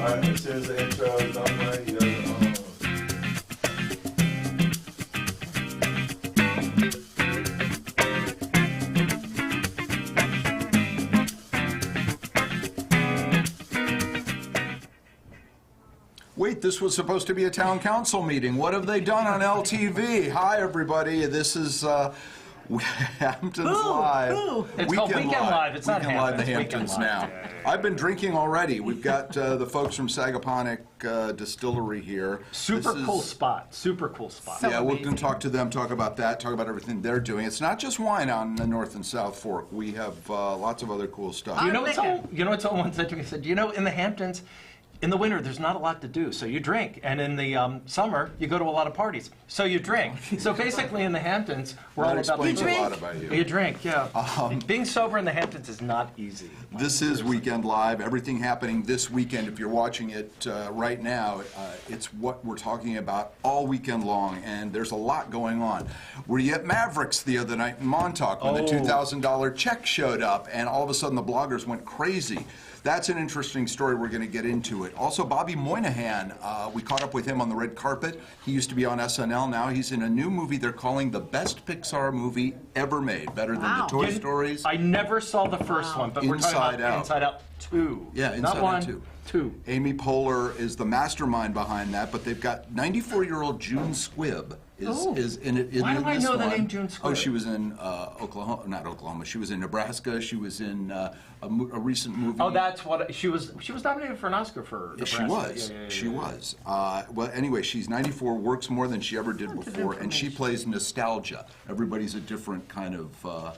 This is the intro. Done right. Wait, this was supposed to be a town council meeting. What have they done on LTV? Hi, everybody. This is Hamptons Live. It's called Weekend Live. It's not Weekend Live, the Hamptons. Hamptons now. I've been drinking already. We've got the folks from Sagaponack Distillery here. Super cool spot. Super cool spot. Yeah, we're going to talk to them, talk about that, talk about everything they're doing. It's not just wine on the North and South Fork. We have lots of other cool stuff. You know what someone said to me? He said, you know, in the Hamptons, in the winter, there's not a lot to do, so you drink. And in the summer, you go to a lot of parties, so you drink. So basically, in the Hamptons, we're all about explains a lot about you. You drink, yeah. Being sober in the Hamptons is not easy. This is Weekend Live. Everything happening this weekend. If you're watching it right now, it's what we're talking about all weekend long, and there's a lot going on. Were you at Mavericks the other night in Montauk when the $2,000 check showed up, and all of a sudden the bloggers went crazy? That's an interesting story. We're going to get into it. Also, Bobby Moynihan, we caught up with him on the red carpet. He used to be on SNL. Now he's in a new movie they're calling the best Pixar movie ever made, better than the Toy Stories. I never saw the first one, but we're talking about Inside Out 2. Yeah, Inside Out 2. 2. Amy Poehler is the mastermind behind that, but they've got 94-year-old June Squibb is in it. Why do I know the name June Squibb? Oh, she was in Oklahoma, not Oklahoma. She was in Nebraska. She was in a recent movie. Oh, that's what she was. She was nominated for an Oscar for Nebraska. She was. She was. Well, anyway, she's 94, works more than she ever did before, and she plays nostalgia. Everybody's a different kind of.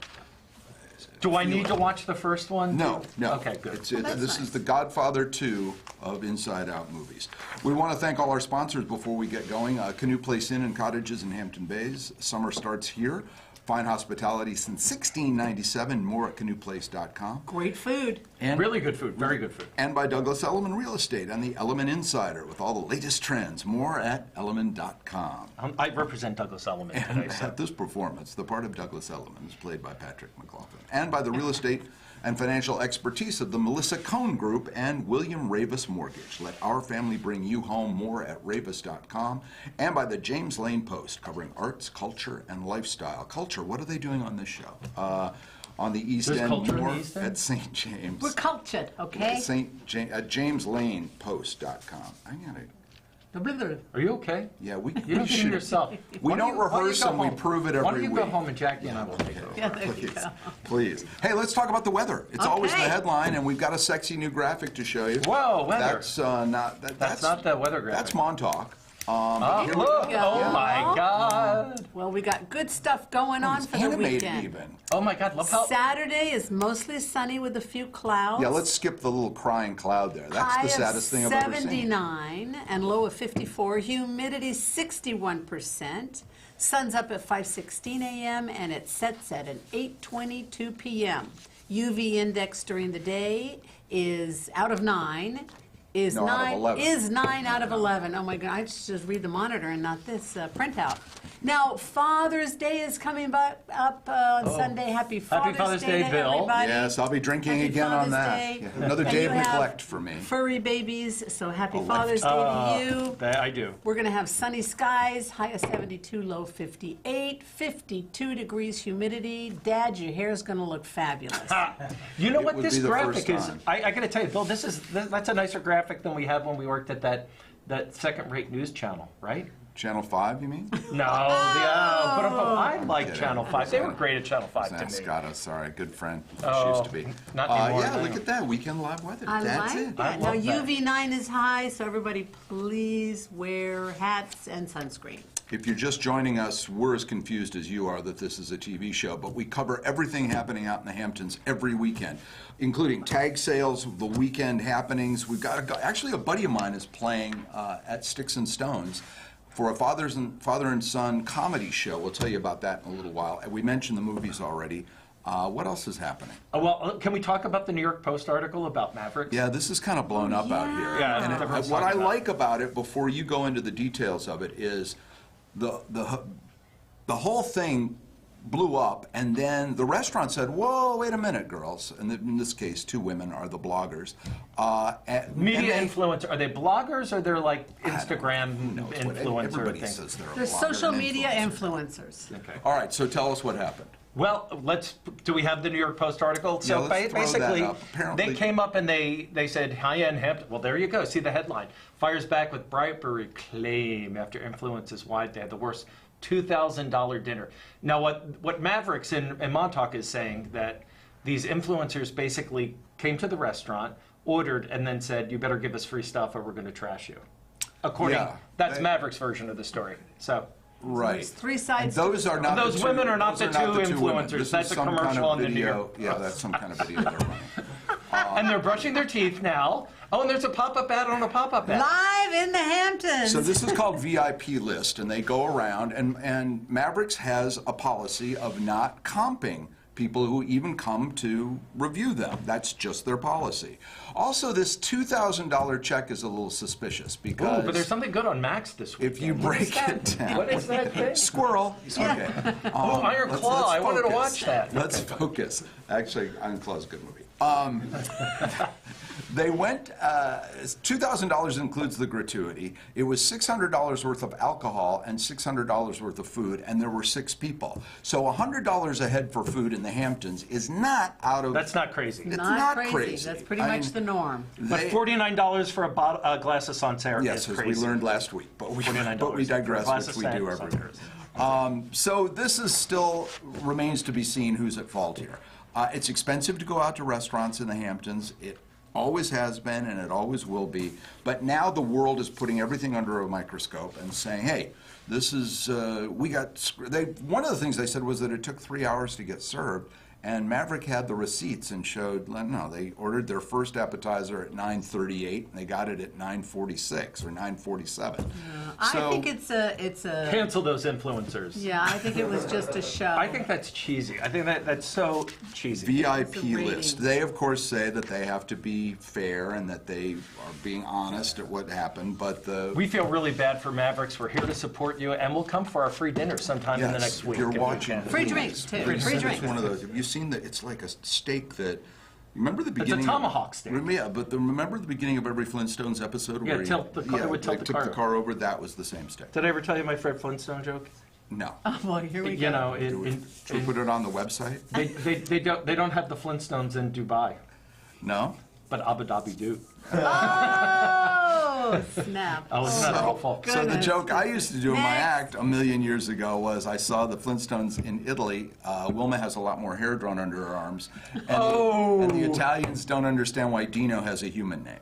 Do I need to watch the first one? No, no. Okay, good. This is the Godfather 2 of Inside Out movies. We want to thank all our sponsors before we get going. Canoe Place Inn and Cottages in Hampton Bays. Summer starts here. Fine hospitality since 1697. More at canoeplace.com. Great food. And really good food. Very good food. And by Douglas Elliman Real Estate and the Elliman Insider with all the latest trends. More at elliman.com. I represent Douglas Elliman today. So. At this performance, the part of Douglas Elliman is played by Patrick McLaughlin. And by the real estate and financial expertise of the Melissa Cohn Group and William Raveis Mortgage. Let our family bring you home. More at raveis.com. And by the James Lane Post, covering arts, culture, and lifestyle. Culture, what are they doing on this show? On the East End, more at St. James. We're cultured, okay? At JamesLanePost.com. I got it. Are you okay? Yeah, we You don't should. yourself. We don't rehearse and we prove it every week. Why don't you go home and Jackie and I will take over? Yeah, there you go. Please. Hey, let's talk about the weather. It's always the headline, and we've got a sexy new graphic to show you. Whoa, weather. That's not the weather graphic. That's Montauk. Look! Oh my God! Well, we got good stuff going on for the animated weekend. even. Oh my God! Look how Saturday is mostly sunny with a few clouds. Yeah, let's skip the little crying cloud there. That's High the saddest thing I've ever seen. 79 and low of 54. Humidity 61%. Sun's up at 5:16 a.m. and it sets at an 8:22 p.m. UV index during the day is out of 9. Is No, out of 11. 9 out of 11. Oh my God, I just read the monitor and not this printout. Now, Father's Day is coming up on Sunday. Happy Father's Day to Bill. everybody. Yes, I'll be drinking Happy again on Father's that. Day. Yeah, another And day you of have neglect for me. Furry babies, so happy Father's Day to you. I do. We're going to have sunny skies, high of 72, low 58, 52 degrees humidity. Dad, your hair is going to look fabulous. You know It what would this be the graphic first is? time. I got to tell you, Bill, that's a nicer graphic than we had when we worked at that second-rate news channel, right? Channel 5, you mean? No, but I like Channel 5. They were great at Channel 5 to me. Scott, sorry, good friend. She Oh, used to be. not anymore, Yeah, no. look at that. Weekend live weather. I That's like it. that. I Now, love that. UV9 is high, so everybody please wear hats and sunscreen. If you're just joining us, we're as confused as you are that this is a TV show, but we cover everything happening out in the Hamptons every weekend, including tag sales, the weekend happenings. We've got actually a buddy of mine is playing at Sticks and Stones for a father and son comedy show. We'll tell you about that in a little while. We mentioned the movies already. What else is happening? Well, can we talk about the New York Post article about Mavericks? Yeah, this is kind of blown up out here. Yeah, and everyone's what I talking about like about it, before you go into the details of it, is the whole thing blew up, and then the restaurant said, "Whoa, wait a minute, girls." And in this case, 2 women are the bloggers. Media influencer. Are they bloggers or they're like Instagram influencer influencer everybody things? says they're a They're blogger social and media influencer. influencers. Okay. All right, so tell us what happened. Well, do we have the New York Post article? So let's throw basically, that up. Apparently- they came up and they said, high-end Hampton. Well, there you go. See the headline. Fires back with bribery claim after influences wide. They had the worst $2,000 dinner. Now, what Mavericks in Montauk is saying that these influencers basically came to the restaurant, ordered, and then said, you better give us free stuff or we're going to trash you. That's Mavericks' version of the story. So. Right. There's 3 sides. Those are not. Those the two, women are not those the two women. influencers. This That's is a some kind commercial of on the New video. York. Yeah, that's some kind of video they're running. And they're brushing their teeth now. Oh, and there's a pop-up ad on a pop-up ad. Live in the Hamptons. So this is called VIP list, and they go around, and Mavericks has a policy of not comping people who even come to review them. That's just their policy. Also, this $2,000 check is a little suspicious because... Ooh, but there's something good on Max this week. if you break it down... What is that thing? Squirrel. Okay. Oh, Iron Claw. I wanted to watch that. Let's focus. Actually, Iron Claw is a good movie. They went, $2,000 includes the gratuity. It was $600 worth of alcohol and $600 worth of food, and there were 6 people. So $100 a head for food in the Hamptons is not out of... That's not crazy. It's not not crazy. That's pretty much the norm. But $49 for a glass of Sancerre yes, is as crazy. we learned last week, but we $49 digress, for a glass which of we do every week. So this is still remains to be seen who's at fault here. It's expensive to go out to restaurants in the Hamptons. It always has been, and it always will be. But now the world is putting everything under a microscope and saying, "Hey, this is we got." One of the things they said was that it took 3 hours to get served. And Maverick had the receipts and showed, no, they ordered their first appetizer at 9:38, and they got it at 9:46 or 9:47. I think it's a. Cancel those influencers. Yeah, I think it was just a show. I think that's cheesy. I think that's so cheesy. VIP It's a rating. list. They, of course, say that they have to be fair and that they are being honest at what happened, but the... We feel really bad for Mavericks. We're here to support you, and we'll come for our free dinner sometime in the next week. If you're if we watching... can. Free drinks, too. Free It's drinks. one of those. Have you seen that? It's like a steak that... Remember the beginning? tomahawk steak. Yeah, but remember the beginning of every Flintstones episode? Yeah, where tilt the car- it would tilt like the car the car over. That was the same steak. Did I ever tell you my Fred Flintstone joke? No. Oh, well, here we You go. know, Should we put it on the website? they don't have the Flintstones in Dubai, No. but Abu Dhabi do. Oh, snap. Oh, isn't that awful? So the Goodness. joke I used to do in my Next. act a million years ago was I saw the Flintstones in Italy. Wilma has a lot more hair drawn under her arms. And the Italians don't understand why Dino has a human name.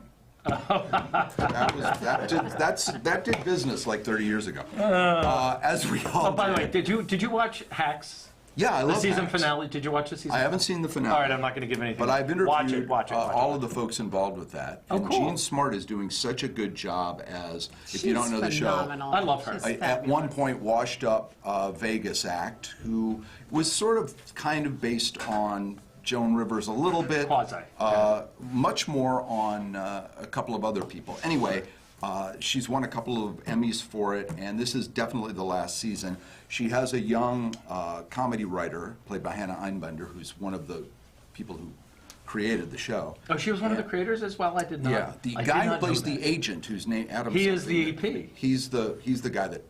That did business like 30 years ago. As we all Oh, by the way, did. did you watch Hacks? Yeah, I The love season Hacks. finale. Did you watch the season? I haven't seen the finale. All right, I'm not going to give anything. But I've interviewed Watch it. all of the folks involved with that. Oh, And cool. Jean Smart is doing such a good job as, if you She's don't know the show, phenomenal. I love her. She's at fabulous. one point washed up Vegas act who was sort of kind of based on Joan Rivers a little bit. Quasi, Much more on a couple of other people. Anyway, she's won a couple of Emmys for it, and this is definitely the last season. She has a young comedy writer, played by Hannah Einbender, who's one of the people who created the show. Oh, she was one of the creators as well. I did not. Yeah, the I did guy who not know plays that. the agent, whose name Adam. He is the something, EP. He's the guy that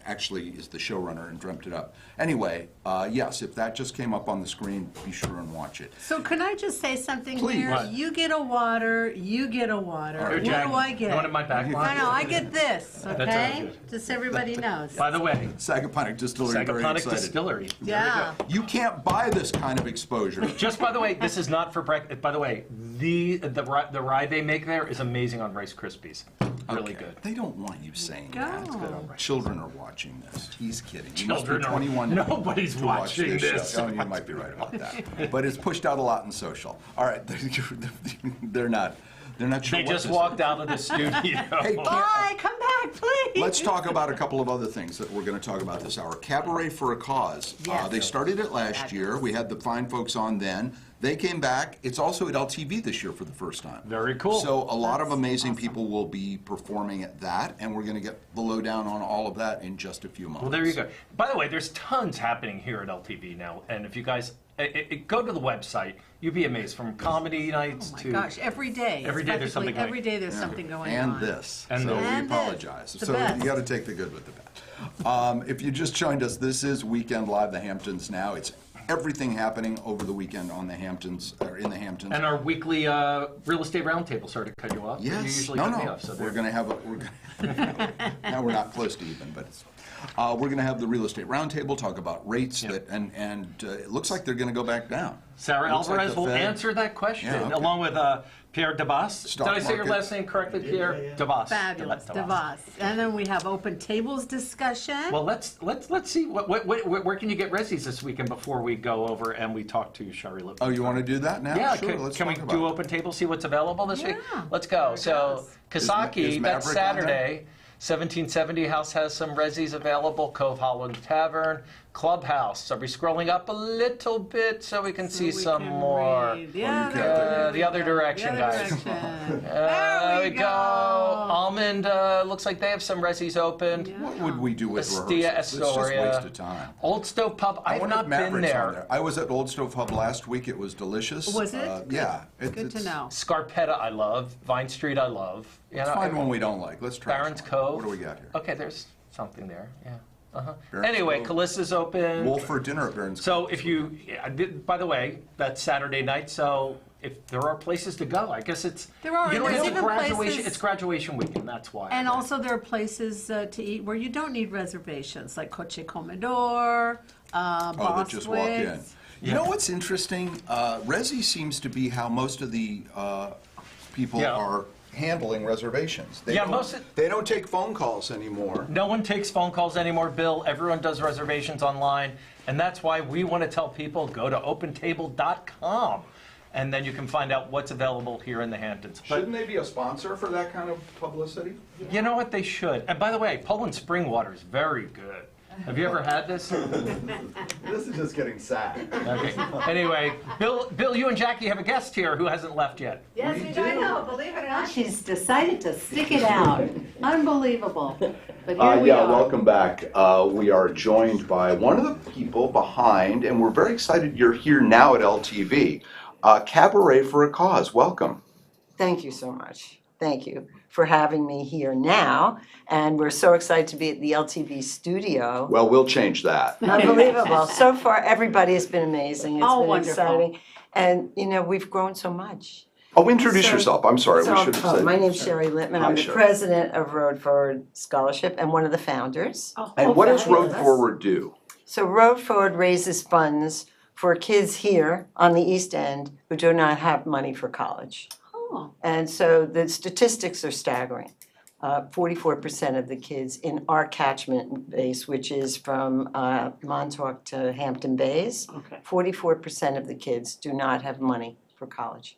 actually is the showrunner and dreamt it up. Anyway, yes, if that just came up on the screen, be sure and watch it. So can I just say something Please. here? What? You get a water, you get a water. Here, What Jack, do I get? You want in my back No, line? no, I get this, That's okay? all good. Just so everybody knows. By the way, Sagaponack Distillery, very Sagaponack excited. Distillery. Yeah. You can't buy this kind of exposure. Just by the way, this is not for breakfast. By the way, the rye they make there is amazing on Rice Krispies. Really Okay. good. They don't want you saying Go. that. It's good on Rice. Children are watching this. He's kidding. You must be Children are- 21 nobody's to watch watching show. this. Oh, you might be right about that. But it's pushed out a lot in social. All right, they're not sure. They what just this walked is. out of the studio. Hey, Bye, come back, please. let's talk about a couple of other things that we're going to talk about this hour. Cabaret for a Cause. Yes. They started it last year. We had the fine folks on then. They came back. It's also at LTV this year for the first time. Very cool. So a lot of amazing people will be performing at that, and we're going to get the lowdown on all of that in just a few moments. Well, there you go. By the way, there's tons happening here at LTV now, and if you guys go to the website, you'd be amazed. From comedy nights Oh to my gosh, every day. Every It's day there's something practically every going- day there's something going And on. this. And so this. we And this. apologize. The So best. you got to take the good with the bad. If you just joined us, this is Weekend Live, the Hamptons now. It's everything happening over the weekend on the Hamptons, or in the Hamptons. and our weekly real estate roundtable. Sorry to cut you off. Yes. You usually No, cut me no. off. So We're there. going to have now we're not close to even, but it's, we're going to have the real estate roundtable, talk about rates Yep. that, and it looks like they're going to go back down. Sarah Looks like Alvarez the will Fed- answer that question, Yeah, okay. along with Pierre Debbas. Stock Did I say your market. last name correctly, Pierre? Debbas. Fabulous, Debbas. Devos. And then we have open tables discussion. Well, let's see. Where can you get resis this weekend before we go over and we talk to Sherri Lippman? Oh, you want to do that now? Yeah, Sure, let's can we talk do about it. open table, see what's available this week? Yeah. Let's go. There it So, goes. Is Kasaki, that's Maverick on Saturday. 1770 House has some resis available. Cove Holland Tavern. Clubhouse. Are we scrolling up a little bit so we can see We some can more? read you the can't. other, The other direction, the other guys. direction. There we go. go. Almond looks like they have some resis opened. Yeah. What would we do with Estia, rehearsals? It's just a Astoria. waste of time. Old Stove Pub. I I've wonder if not been Maverick's on there. I was at Old Stove Pub last week. It was delicious. Was it? Good. Yeah. Good to it's- know. Scarpetta, I love. Vine Street, I love. You Let's know, find one we don't like. Let's try. Barron's one. Cove. What do we got here? Okay, there's something there. Yeah. Barron's Anyway, Cove. Calissa's open. Wolf for dinner at Barron's So Cove. if you, by the way, that's Saturday night. So if there are places to go, I guess it's. There are, You know, and there's it's even graduation. places- It's graduation weekend. That's why. And also there are places to eat where you don't need reservations, like Coche Comedor, Oh, that just walk in. Boswick's. You know what's interesting? Resi seems to be how most of the people Yeah. are handling reservations. They Yeah, don't, they don't take phone calls anymore. No one takes phone calls anymore, Bill. Everyone does reservations online. And that's why we want to tell people go to opentable.com. And then you can find out what's available here in the Hamptons. But Shouldn't they be a sponsor for that kind of publicity? you know what? They should. And by the way, Poland spring water is very good. Have you ever had this? This is just getting sad. Okay. Anyway, Bill, you and Jackie have a guest here who hasn't left yet. Yes, we do. I know. Believe it or not, she's decided to stick it out. Unbelievable. But here we Yeah, are. welcome back. We are joined by one of the people behind, and we're very excited you're here now at LTV. Cabaret for a Cause, welcome. Thank you so much. Thank you for having me here now. And we're so excited to be at the LTV studio. Well, we'll change that. Unbelievable. So far, everybody has been amazing. It's Oh, been wonderful. exciting. And, you know, we've grown so much. Oh, introduce So- yourself. I'm sorry, we should have said. My name's Sherri Lippman. Hi, I'm the Sherri. president of Road Forward Scholarship and one of the founders. And what does Road fabulous. Forward do? So Road Forward raises funds for kids here on the East End who do not have money for college. Oh. And so the statistics are staggering. 44% of the kids in our catchment base, which is from Montauk to Hampton Bays, Okay. 44% of the kids do not have money for college.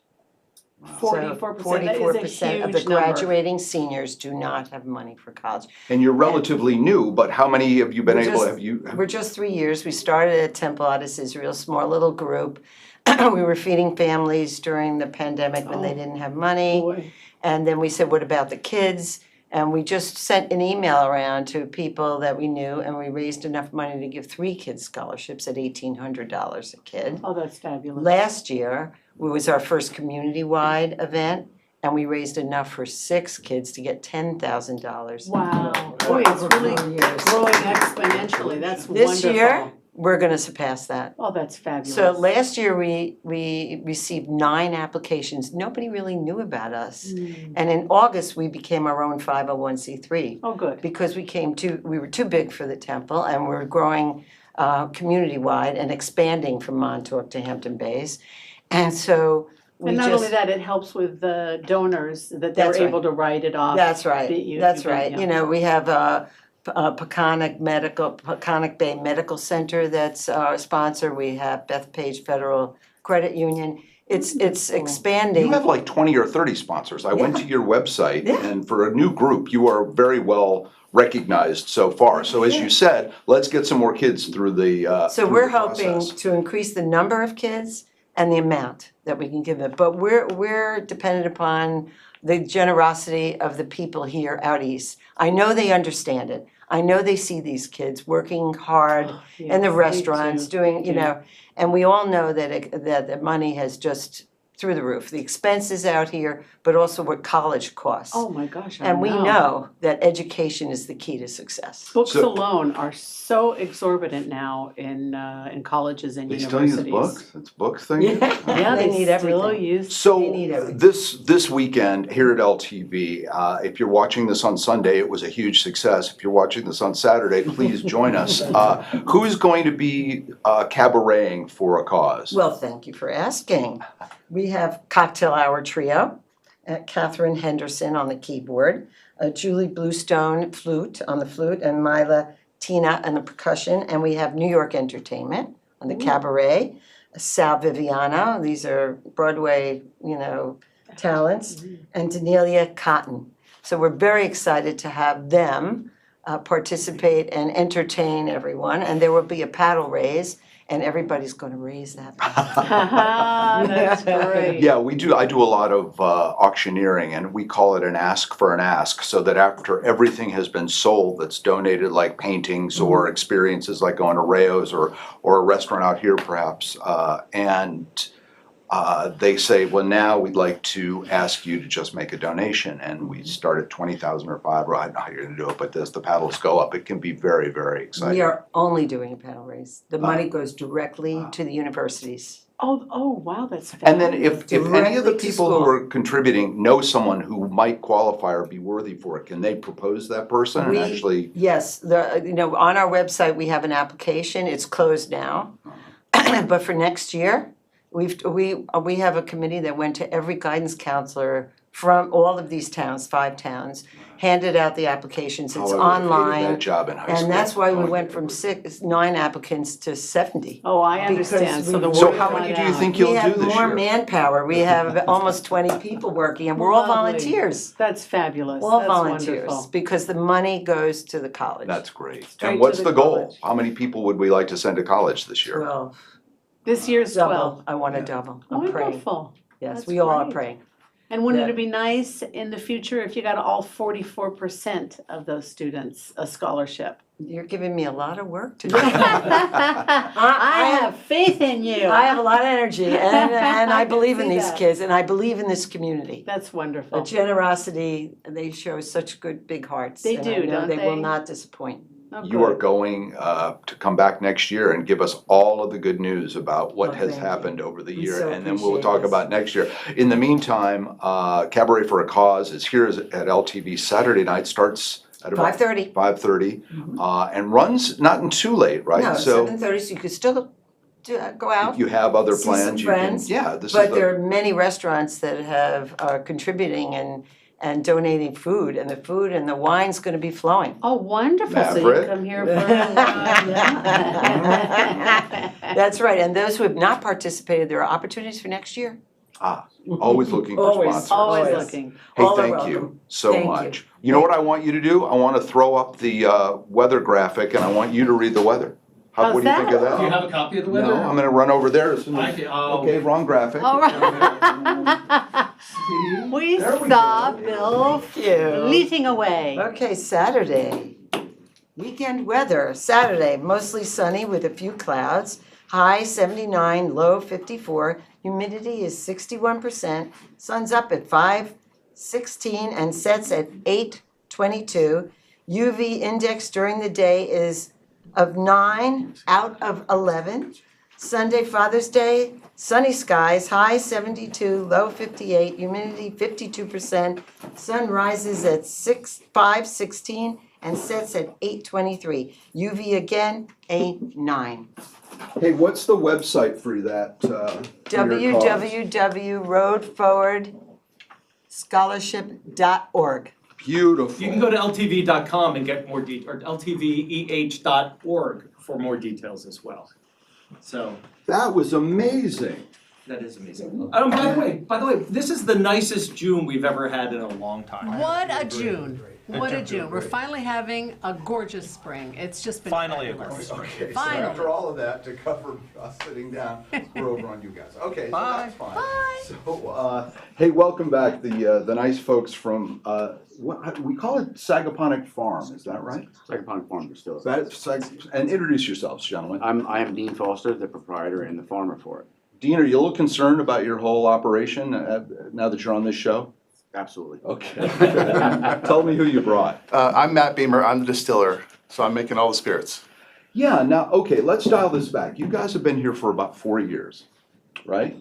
44%, that is a 44% of the huge number. graduating seniors do not have money for college. And you're relatively new, but how many have you been We're able, just- have you? We're just 3 years. We started at Temple Addis Israel, small little group. We were feeding families during the pandemic when they didn't have money. And then we said, what about the kids? And we just sent an email around to people that we knew, and we raised enough money to give 3 kids scholarships at $1,800 a kid. Oh, that's fabulous. Last year, it was our first community-wide event, and we raised enough for 6 kids to get $10,000. Wow. Boy, it's really years. growing exponentially. That's wonderful. This year, we're gonna surpass that. Oh, that's fabulous. So last year, we received 9 applications. Nobody really knew about us. And in August, we became our own 501c3 Oh, good. because we were too big for the temple, and we're growing community-wide and expanding from Montauk to Hampton Bays. And so we And not only just, that, it helps with the donors, that they're That's right. able to write it off. that's right, that's yeah. right. You know, we have Peconic Bay Medical Center that's our sponsor. We have Bethpage Federal Credit Union. It's expanding. You have like 20 or 30 sponsors. I went to your website, Yeah. and for a new group, you are very well recognized so far. So as you said, let's get some more kids through the So through we're the hoping process. to increase the number of kids and the amount that we can give them. But we're dependent upon the generosity of the people here out east. I know they understand it. I know they see these kids working hard in the restaurants, doing, you know, and we all know that that the money has just through the roof. The expenses out here, but also what college costs. Oh my gosh, I And we know that education is the key to success. Books So- alone are so exorbitant now in colleges and They still universities. use books? It's books thing? Yeah, They they need still everything. use. So They need everything. this weekend here at LTV, if you're watching this on Sunday, it was a huge success. If you're watching this on Saturday, please join us. Who's going to be cabareting for a cause? Well, thank you for asking. We have Cocktail Hour Trio, Catherine Henderson on the keyboard, Julie Bluestone on the flute, and Mila Tina on the percussion. And we have New York Entertainment on the cabaret, Sal Viviano, these are Broadway, you know, talents, and Danelia Cotton. So we're very excited to have them participate and entertain everyone. And there will be a paddle raise, and everybody's going to raise that. That's great. Yeah, we do. I do a lot of auctioneering, and we call it an ask for an ask, so that after everything has been sold that's donated, like paintings or experiences like going to Raveis or a restaurant out here perhaps, and they say, well, now we'd like to ask you to just make a donation, and we start at 20,000 or 5, or I don't know how you're gonna do it, but as the paddles go up, it can be very, very exciting. We are only doing a paddle raise. The money goes directly to the universities. Oh, wow, that's And then fabulous. if any of the Directly to people who school. are contributing know someone who might qualify or be worthy for it, can they propose that person and actually? Yes, you know, on our website, we have an application. It's closed now. But for next year, we have a committee that went to every guidance counselor from all of these towns, 5 towns, handed out the applications. It's Oh, I would've hated online. that job in high school. And that's why we Oh, went from 9 applicants to 70. Oh, I understand, Because so the we- So word how got many do you out. think you'll We do have this more year? manpower. We have almost 20 people working, and we're all Lovely. volunteers. That's fabulous, All that's volunteers, wonderful. because the money goes to the college. That's great. Straight And to what's the the goal? college. How many people would we like to send to college this year? 12. This year's Double. 12. I want to double. I'm praying. Wonderful. Yes, That's we all are great. praying. And wouldn't Yeah. it be nice in the future if you got all 44% of those students a scholarship? You're giving me a lot of work to do. I have faith in you. I have a lot of energy, and I can believe in see these that. kids, and I believe in this community. That's The wonderful. generosity, they show such good, big hearts. They and do, I know don't they will they? not disappoint. Oh, You are good. going to come back next year and give us all of the good news about what Oh, has thank you. happened over the We year, so and then we'll appreciate talk this. about next year. In the meantime, Cabaret for a Cause is here at LTV Saturday night, starts at about 5:30. 5:30, and runs not too late, right? No, So 7:30, so you could still go out. if you have other see some plans, you can, friends, yeah, this is But there the, are many restaurants that are contributing and donating food, and the food and the wine's gonna be flowing. Oh, wonderful. So you Maverick. come here for yeah. That's right, and those who have not participated, there are opportunities for next year. always looking for Always. sponsors. Always Always. looking. Hey, All are thank welcome. you so Thank you. much. You know what I want you to do? I want to throw up the weather graphic, and I want you to read the weather. How's What do you think of that? that? Do you have a copy of the weather? No, I'm gonna run over there as soon as. I can- oh. Okay, wrong graphic. All right. We There we saw go. Bill Thank you. fleeting away. Okay, Saturday. Weekend weather, Saturday, mostly sunny with a few clouds. High 79, low 54. Humidity is 61%. Sun's up at 5:16 and sets at 8:22. UV index during the day is of 9 out of 11. Sunday, Father's Day, sunny skies, high 72, low 58, humidity 52%. Sun rises at 5:16 and sets at 8:23. UV again, a 9. Hey, what's the website for that? www.roadforwardscholarship.org. Beautiful. You can go to ltv.com and get more or ltveh.org for more details as well. So That was amazing. that is amazing. By the way, this is the nicest June we've ever had in a long time. What a June. What a June. We're finally having a gorgeous spring. It's just been Finally a fabulous. gorgeous Okay, so Finally. after all of that, to cover us sitting down, we're over on you guys. Okay, so Bye. that's fine. Bye. So, hey, welcome back, the nice folks from, we call it Sagaponack Farm, is that right? Sagaponack Farm Distillery. And introduce yourselves, gentlemen. I am Dean Foster, the proprietor and the farmer for it. Dean, are you a little concerned about your whole operation now that you're on this show? Absolutely. Okay. Tell me who you brought. I'm Matt Beamer, I'm the distiller, so I'm making all the spirits. Yeah, now, okay, let's dial this back. You guys have been here for about 4 years, right?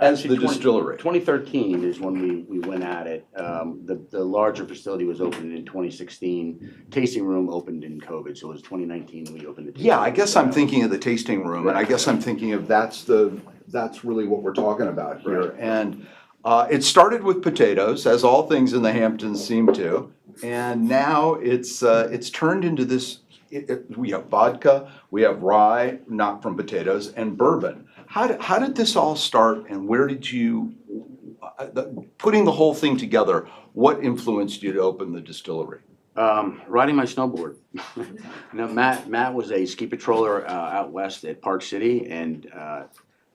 As Actually, the distillery. 2013 is when we went at it. The larger facility was opened in 2016. Tasting room opened in COVID, so it was 2019 we opened the tasting Yeah, I room. guess I'm thinking of the tasting room, and I guess I'm thinking of that's really what we're talking about here. And it started with potatoes, as all things in the Hamptons seem to, and now it's turned into this. We have vodka, we have rye, not from potatoes, and bourbon. How did this all start, and where did you, putting the whole thing together, what influenced you to open the distillery? Riding my snowboard. Matt was a ski patroller out west at Park City, and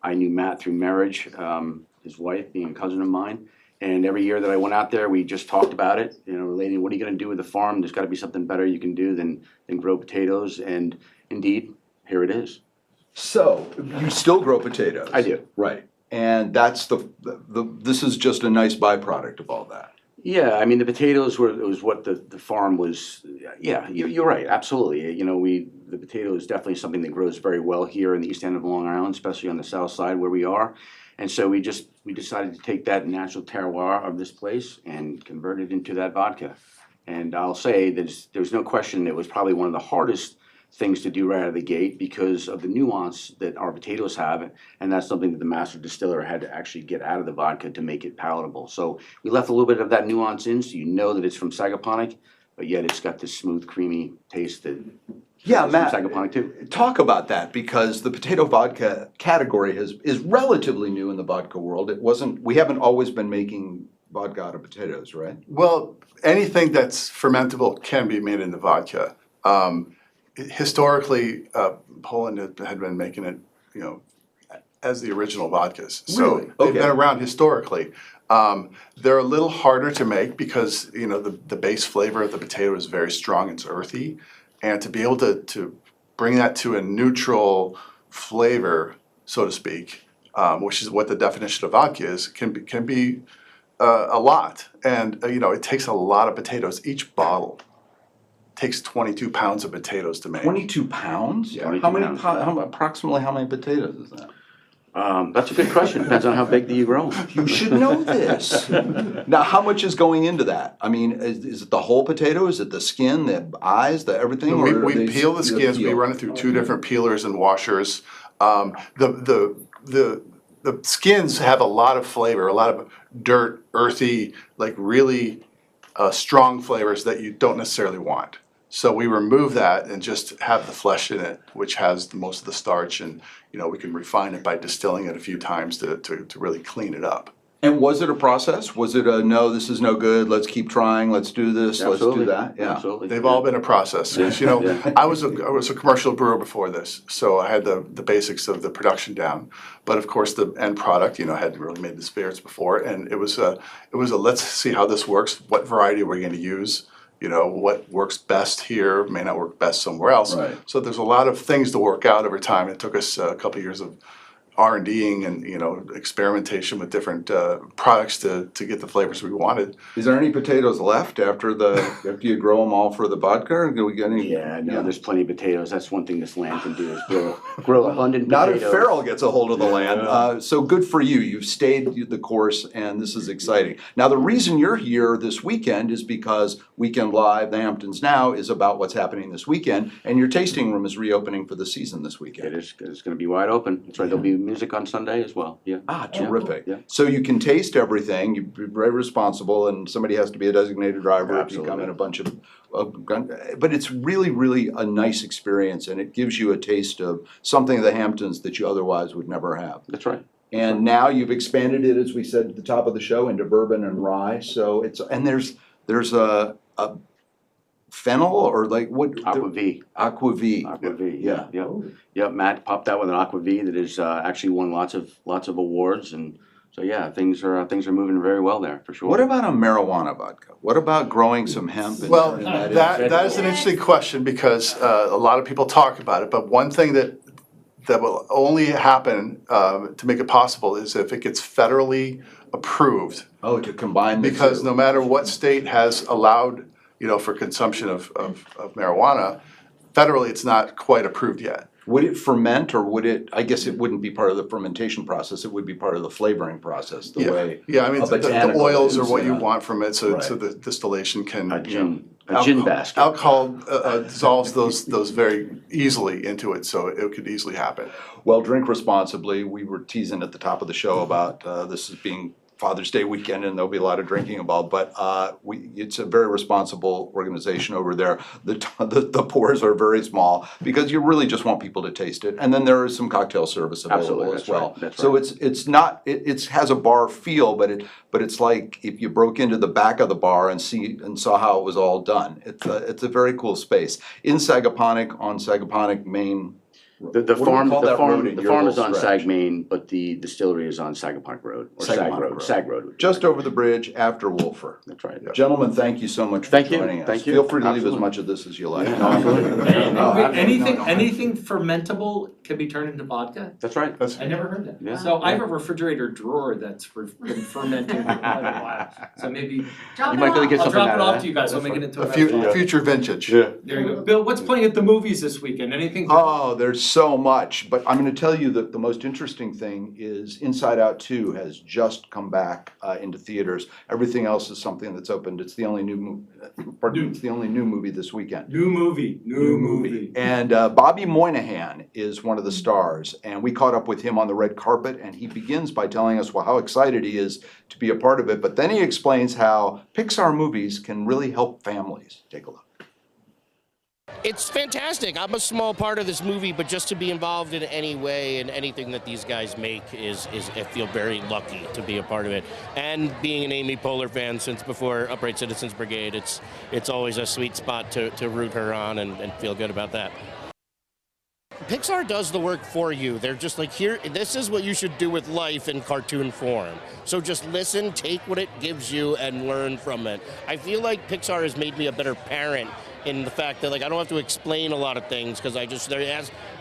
I knew Matt through marriage, his wife being a cousin of mine. And every year that I went out there, we just talked about it, relating, what are you gonna do with the farm? There's gotta be something better you can do than grow potatoes, and indeed, here it is. So, you still grow potatoes? I do. Right, and that's this is just a nice byproduct of all that. Yeah, I mean, the potatoes was what the farm was. Yeah, you're right, absolutely. The potato is definitely something that grows very well here in the east end of Long Island, especially on the south side where we are. And so we decided to take that natural terroir of this place and convert it into that vodka. And I'll say there's no question it was probably one of the hardest things to do right out of the gate because of the nuance that our potatoes have, and that's something that the master distiller had to actually get out of the vodka to make it palatable. So we left a little bit of that nuance in, so you know that it's from Sagaponack, but yet it's got this smooth, creamy taste that Yeah, is Matt, from Sagaponack too. talk about that, because the potato vodka category is relatively new in the vodka world. We haven't always been making vodka out of potatoes, right? Well, anything that's fermentable can be made into vodka. Historically, Poland had been making it, as the original vodkas. So Really? they've Okay. been around historically. They're a little harder to make because, the base flavor of the potato is very strong, it's earthy. And to be able to bring that to a neutral flavor, so to speak, which is what the definition of vodka is, can be a lot. And, it takes a lot of potatoes. Each bottle takes 22 pounds of potatoes to make. 22 pounds? Yeah, 22 How many, pounds. approximately how many potatoes is that? That's a good question. Depends on how big do you grow. You should know this. Now, how much is going into that? I mean, is it the whole potato? Is it the skin, the eyes, the everything? We, or are we they peel the skins, we peel? run it through two different peelers and washers. The skins have a lot of flavor, a lot of dirt, earthy, like really strong flavors that you don't necessarily want. So we remove that and just have the flesh in it, which has most of the starch, and we can refine it by distilling it a few times to really clean it up. And was it a process? Was it a, no, this is no good, let's keep trying, let's do this, let's do that? Yeah. Absolutely. They've all been a process. 'Cause, Yeah. I was a commercial brewer before this, so I had the basics of the production down. But of course, the end product, hadn't really made the spirits before, and it was a let's see how this works. What variety are we going to use? What works best here may not work best somewhere else. Right. So there's a lot of things to work out over time. It took us a couple of years of R&Ding and experimentation with different products to get the flavors we wanted. Is there any potatoes left after you grow them all for the vodka? Or do we get any? Yeah, no, there's plenty of potatoes. That's one thing this land can do is grow abundant Not potatoes. if Farrell gets a hold of the land. So good for you. You've stayed the course, and this is exciting. Now, the reason you're here this weekend is because Weekend Live, the Hamptons Now, is about what's happening this weekend, and your tasting room is reopening for the season this weekend. It's going to be wide open. That's right. There'll be music on Sunday as well. Yeah. Ah, terrific. Yeah. So you can taste everything, you're very responsible, and somebody has to be a designated driver if you come in a bunch of, but it's really, really a nice experience, and it gives you a taste of something of the Hamptons that you otherwise would never have. That's right. And now you've expanded it, as we said at the top of the show, into bourbon and rye, so there's a fennel or like what? Aqua-V. Aqua-V. Aqua-V, yeah, yeah. Matt popped out with an Aqua-V that has actually won lots of awards, and so yeah, things are moving very well there for sure. What about a marijuana vodka? What about growing some hemp? And Well, turning that that is an interesting question because a lot of people talk about it, but one thing that will only happen to make it possible is if it gets federally approved. Oh, to combine the Because two. no matter what state has allowed, for consumption of marijuana, federally it's not quite approved yet. Would it ferment or would it, I guess it wouldn't be part of the fermentation process, it would be part of the flavoring process, the way. Yeah, I mean, a the botanical oils are is, what you uh, want from it, so right. the distillation can. A gin basket. Alcohol dissolves those very easily into it, so it could easily happen. Well, drink responsibly. We were teasing at the top of the show about this as being Father's Day weekend and there'll be a lot of drinking involved, but it's a very responsible organization over there. The pours are very small because you really just want people to taste it. And then there is some cocktail service available Absolutely, as that's well. right, that's So right. it's not, it has a bar feel, but it's like if you broke into the back of the bar and saw how it was all done. It's a very cool space. In Sagaponack, on Sagaponack, Maine. The What do we farm, call the that road farm, in the your farm is little on stretch? Sag Main, but the distillery is on Sagaponack Road, or Sag Sagaponack Road, Road. Sag Road. Just over the bridge after Wolfer. That's right. Gentlemen, thank you so much for Thank you, joining us. thank you. Feel free to leave as Absolutely. much of this as you like. Anything fermentable can be turned into vodka? That's right. I never heard that. Yeah. So I have a refrigerator drawer that's been fermenting for quite a while. So maybe You might be able to get I'll something drop out it of off that. to you guys. I'll make it into A a future vintage. There you go. Bill, what's playing at the movies this weekend? Anything? Oh, there's so much, but I'm gonna tell you that the most interesting thing is Inside Out 2 has just come back into theaters. Everything else is something that's opened. It's the only it's the only new movie this weekend. New movie. And Bobby Moynihan is one of the stars, and we caught up with him on the red carpet, and he begins by telling us how excited he is to be a part of it, but then he explains how Pixar movies can really help families. Take a look. It's fantastic. I'm a small part of this movie, but just to be involved in any way in anything that these guys make is I feel very lucky to be a part of it. And being an Amy Poehler fan since before Upright Citizens Brigade, it's always a sweet spot to root her on and feel good about that. Pixar does the work for you. They're just like, here, this is what you should do with life in cartoon form. So just listen, take what it gives you, and learn from it. I feel like Pixar has made me a better parent in the fact that, like, I don't have to explain a lot of things because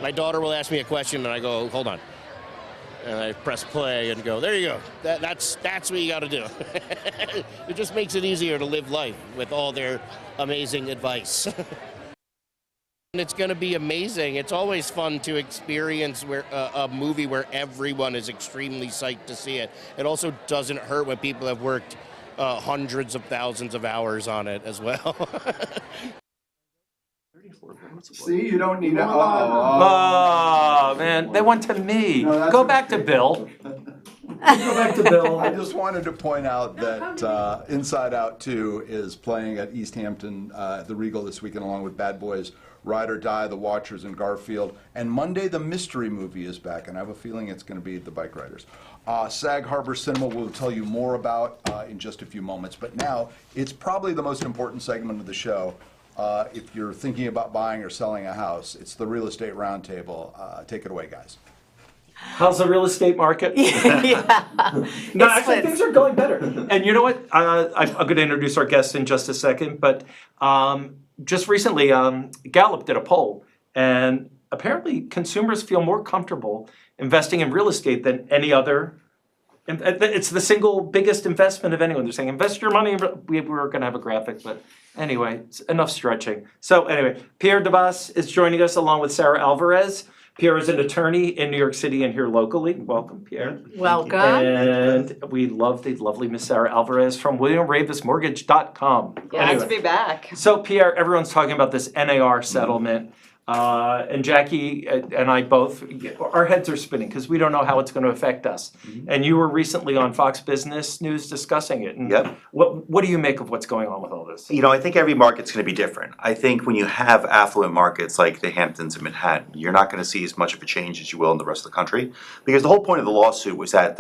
my daughter will ask me a question and I go, hold on. And I press play and go, there you go. That's what you got to do. It just makes it easier to live life with all their amazing advice. And it's going to be amazing. It's always fun to experience a movie where everyone is extremely psyched to see it. It also doesn't hurt when people have worked hundreds of thousands of hours on it as well. See, you don't need to. Oh, man, they went to me. No, that's Go back to Bill. Go back to Bill. I just wanted to point out that Inside Out 2 is playing at East Hampton, the Regal this weekend, along with Bad Boys, Ride or Die, The Watchers, and Garfield. And Monday, the mystery movie is back, and I have a feeling it's going to be The Bike Riders. Sag Harbor Cinema will tell you more about in just a few moments. But now, it's probably the most important segment of the show. If you're thinking about buying or selling a house, it's the Real Estate Roundtable. Take it away, guys. How's the real estate market? Yeah. No, It's actually, flipped. things are going better. And you know what? I'm going to introduce our guest in just a second, but just recently, Gallup did a poll, and apparently consumers feel more comfortable investing in real estate than any other. It's the single biggest investment of anyone. They're saying, invest your money. We were going to have a graphic, but anyway, it's enough stretching. So anyway, Pierre Debbas is joining us along with Sarah Alvarez. Pierre is an attorney in New York City and here locally. Welcome, Pierre. Welcome. And we love the lovely Miss Sarah Alvarez from WilliamRavisMortgage.com. Glad to be back. So Pierre, everyone's talking about this NAR settlement. And Jackie and I both, our heads are spinning because we don't know how it's going to affect us. And you were recently on Fox Business News discussing it. And Yep. What do you make of what's going on with all this? You know, I think every market's going to be different. I think when you have affluent markets like the Hamptons and Manhattan, you're not going to see as much of a change as you will in the rest of the country. Because the whole point of the lawsuit was that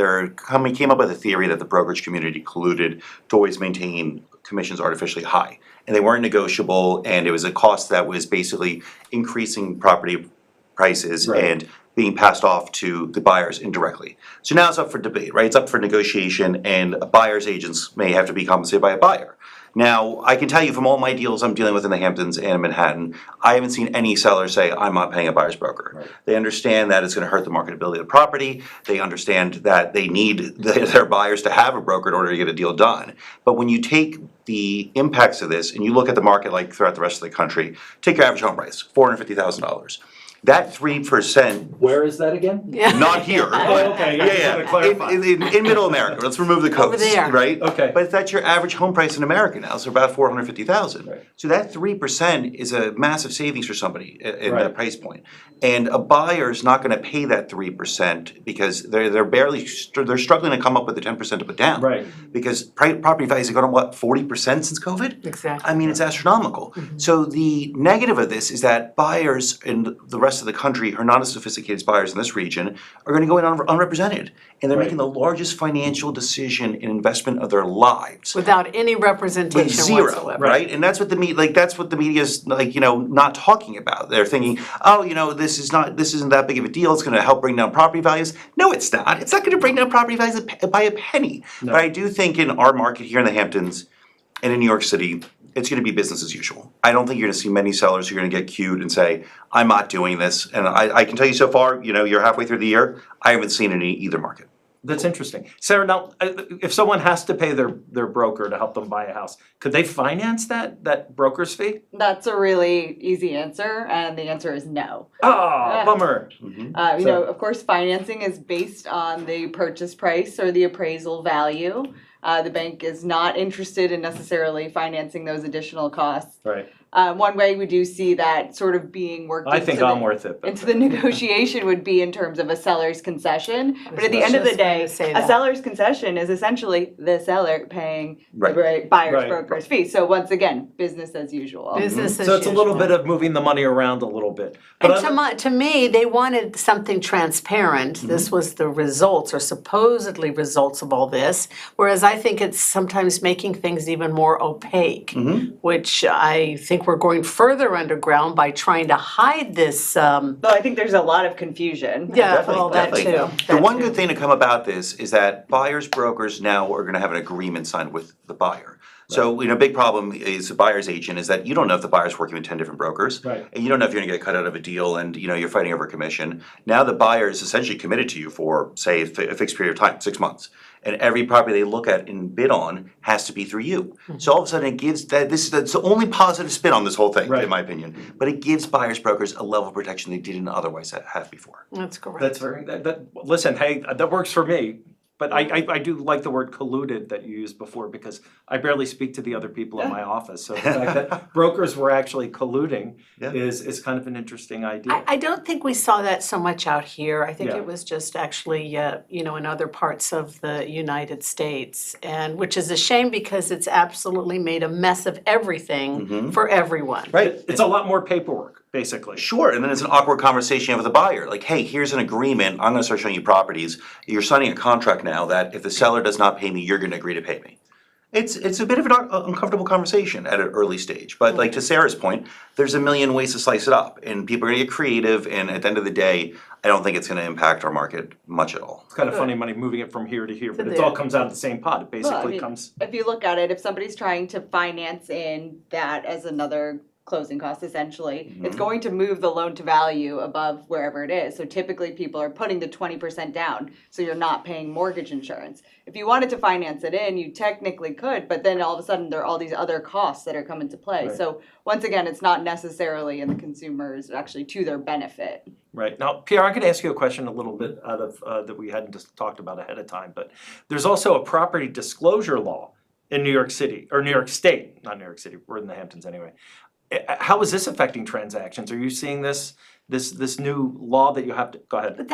came up with a theory that the brokerage community colluded to always maintain commissions artificially high. And they weren't negotiable, and it was a cost that was basically increasing property prices and being passed off to the buyers indirectly. So now it's up for debate, right? It's up for negotiation, and buyer's agents may have to be compensated by a buyer. Now, I can tell you from all my deals I'm dealing with in the Hamptons and Manhattan, I haven't seen any seller say, I'm not paying a buyer's broker. They understand that it's gonna hurt the marketability of the property. They understand that they need their buyers to have a broker in order to get a deal done. But when you take the impacts of this and you look at the market like throughout the rest of the country, take your average home price, $450,000. That 3%, Where is that again? not here. Oh, okay, I just wanna clarify. In middle America, let's remove the coast, there. right? Okay. But that's your average home price in America now, so about 450,000. Right. So that 3% is a massive savings for somebody in Right. that price point. And a buyer's not gonna pay that 3% because they're barely, they're struggling to come up with the 10% to put down. Right. Because property values have gone up, what, 40% since COVID? Exactly. I mean, it's astronomical. So the negative of this is that buyers in the rest of the country who are not as sophisticated as buyers in this region are gonna go in unrepresented. And they're Right. making the largest financial decision in investment of their lives. Without any With representation zero, whatsoever. right? And that's what the that's what the media's like, not talking about. They're thinking, oh, this isn't that big of a deal, it's gonna help bring down property values. No, it's not. It's not gonna bring down property values by a penny. But I do think in our market here in the Hamptons and in New York City, it's gonna be business as usual. I don't think you're gonna see many sellers who are gonna get queued and say, I'm not doing this. And I can tell you so far, you're halfway through the year, I haven't seen it in either market. That's interesting. Sarah, now, if someone has to pay their broker to help them buy a house, could they finance that broker's fee? That's a really easy answer, and the answer is no. Oh, bummer. Of course, financing is based on the purchase price or the appraisal value. The bank is not interested in necessarily financing those additional costs. Right. One way we do see that sort of being worked I think I'm worth it. into the negotiation would be in terms of a seller's concession. But at the end of the just going day, to say a that. seller's concession is essentially the seller paying Right. the buyer's Right. broker's fee. So once again, business as usual. Business as So it's a little usual. bit of moving the money around a little bit. And But to me, they wanted something transparent. This was the results or supposedly results of all this. Whereas I think it's sometimes making things even more opaque, which I think we're going further underground by trying to hide this. So I think there's a lot of confusion. Yeah, well, that too. The that one too. good thing to come about this is that buyers brokers now are gonna have an agreement signed with the buyer. So, big problem is the buyer's agent is that you don't know if the buyer's working with 10 different brokers. Right. And you don't know if you're gonna get cut out of a deal and, you're fighting over a commission. Now the buyer is essentially committed to you for, say, a fixed period of time, 6 months. And every property they look at and bid on has to be through you. So all of a sudden it gives that's the only positive spin on this whole thing, Right. in my opinion. But it gives buyers brokers a level of protection they didn't otherwise have before. That's correct. that's very, listen, hey, that works for me. But I do like the word colluded that you used before because I barely speak to the other people in my office. So the fact that brokers were actually colluding is kind of an interesting idea. I don't think we saw that so much out here. I think Yeah. it was just actually, in other parts of the United States, and which is a shame because it's absolutely made a mess of everything for everyone. Right. It's a lot more paperwork, basically. Sure, and then it's an awkward conversation you have with the buyer, like, hey, here's an agreement, I'm gonna start showing you properties, you're signing a contract now that if the seller does not pay me, you're gonna agree to pay me. It's a bit of an uncomfortable conversation at an early stage, but like to Sarah's point, there's a million ways to slice it up, and people are gonna get creative, and at the end of the day, I don't think it's gonna impact our market much at all. It's kind of funny money moving it from here to here, but it there. all comes out of the same pot. It Well, I basically mean, comes. If you look at it, if somebody's trying to finance in that as another closing cost essentially, it's going to move the loan to value above wherever it is. So typically people are putting the 20% down, so you're not paying mortgage insurance. If you wanted to finance it in, you technically could, but then all of a sudden there are all these other costs that are coming to play. Right. So once again, it's not necessarily in the consumers actually to their benefit. Right. Now, Pierre, I'm going to ask you a question a little bit out of that we hadn't just talked about ahead of time, but there's also a property disclosure law in New York City, or New York State, not New York City, we're in the Hamptons anyway. How is this affecting transactions? Are you seeing this this new law that you have to, go ahead. But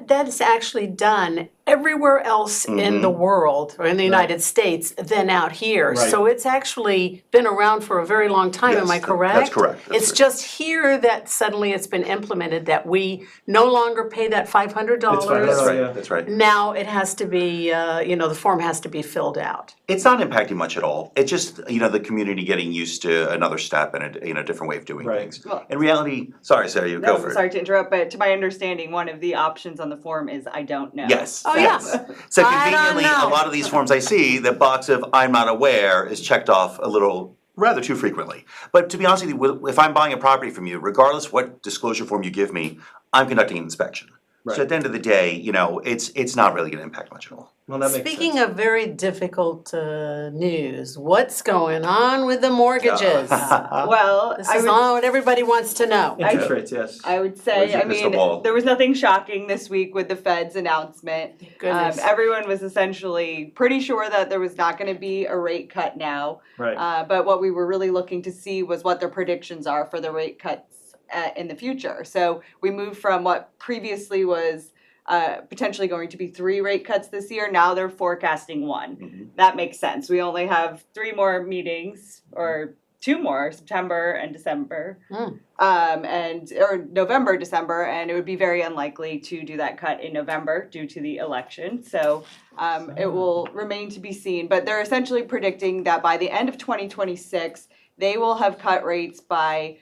that is actually done everywhere else in the world, or in the United States, than out here. Right. So it's actually been around for a very long time, am I Yes, correct? that's correct, that's It's correct. just here that suddenly it's been implemented, that we no longer pay that $500. $500, yeah. That's right. Now it has to be, the form has to be filled out. It's not impacting much at all. It's just, the community getting used to another step and a different way of doing Right. things. Well- In reality, sorry, Sarah, you go No, for it. sorry to interrupt, but to my understanding, one of the options on the form is I don't know. Yes. Oh, yes. yeah. So I don't conveniently, a know. lot of these forms I see, the box of I'm not aware is checked off a little, rather too frequently. But to be honest with you, if I'm buying a property from you, regardless what disclosure form you give me, I'm conducting an inspection. Right. So at the end of the day, it's not really gonna impact much at all. Well, that makes Speaking sense. of very difficult news, what's going on with the mortgages? Well, This is all what everybody wants to know. Interest rates, yes. I would Where's say, your I crystal mean, ball? there was nothing shocking this week with the Fed's announcement. Goodness. Everyone was essentially pretty sure that there was not going to be a rate cut now. Right. But what we were really looking to see was what their predictions are for the rate cuts in the future. So we moved from what previously was potentially going to be 3 rate cuts this year. Now they're forecasting 1. That makes sense. We only have 3 more meetings, or 2 more, September and December, or November, December, and it would be very unlikely to do that cut in November due to the election. So it will remain to be seen. But they're essentially predicting that by the end of 2026, they will have cut rates by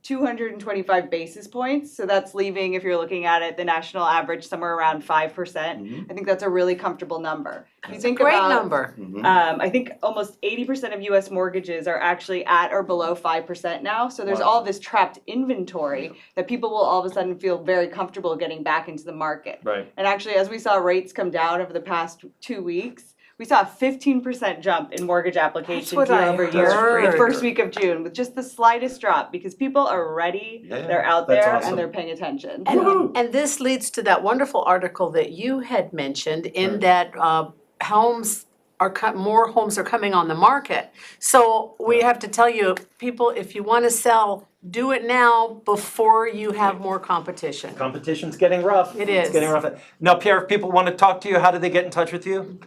225 basis points. So that's leaving, if you're looking at it, the national average somewhere around 5%. I think that's a really comfortable number. If you think Great about, number. I think almost 80% of US mortgages are actually at or below 5% now. So there's all this trapped inventory that people will all of a sudden feel very comfortable getting back into the market. Right. And actually, as we saw rates come down over the past 2 weeks, we saw a 15% jump in mortgage applications That's what year I over year heard. the first week of June, with just the slightest drop, because people are ready, Yeah. they're out That's there, awesome. and they're paying attention. And this leads to that wonderful article that you had mentioned in that more homes are coming on the market. So we have to tell you, people, if you want to sell, do it now before you have more competition. Competition's getting rough. It It's is. getting rough. Now, Pierre, if people want to talk to you, how do they get in touch with you?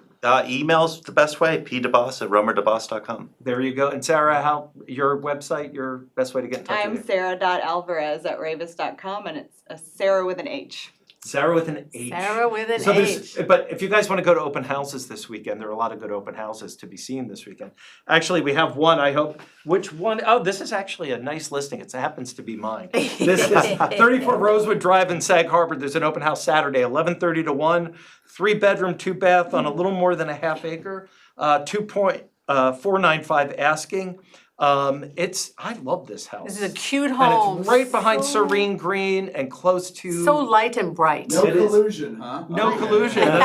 Email's the best way, pdebbas@romerdebas.com. There you go. And Sarah, your website, your best way to get in touch I'm with you? sarah.alvarez@raveis.com, and it's Sarah with an H. Sarah with an H. Sarah with an there's- H. But if you guys want to go to open houses this weekend, there are a lot of good open houses to be seen this weekend. Actually, we have one, I hope. Which one? Oh, this is actually a nice listing. It happens to be mine. This is 34 Rosewood Drive in Sag Harbor. There's an open house Saturday, 11:30 to 1. 3-bedroom, 2-bath on a little more than a half acre. 2.495 asking. I love this house. This is a cute And home. it's right behind Serene Green and close to. So light and bright. No It is. collusion, huh? No collusion. No,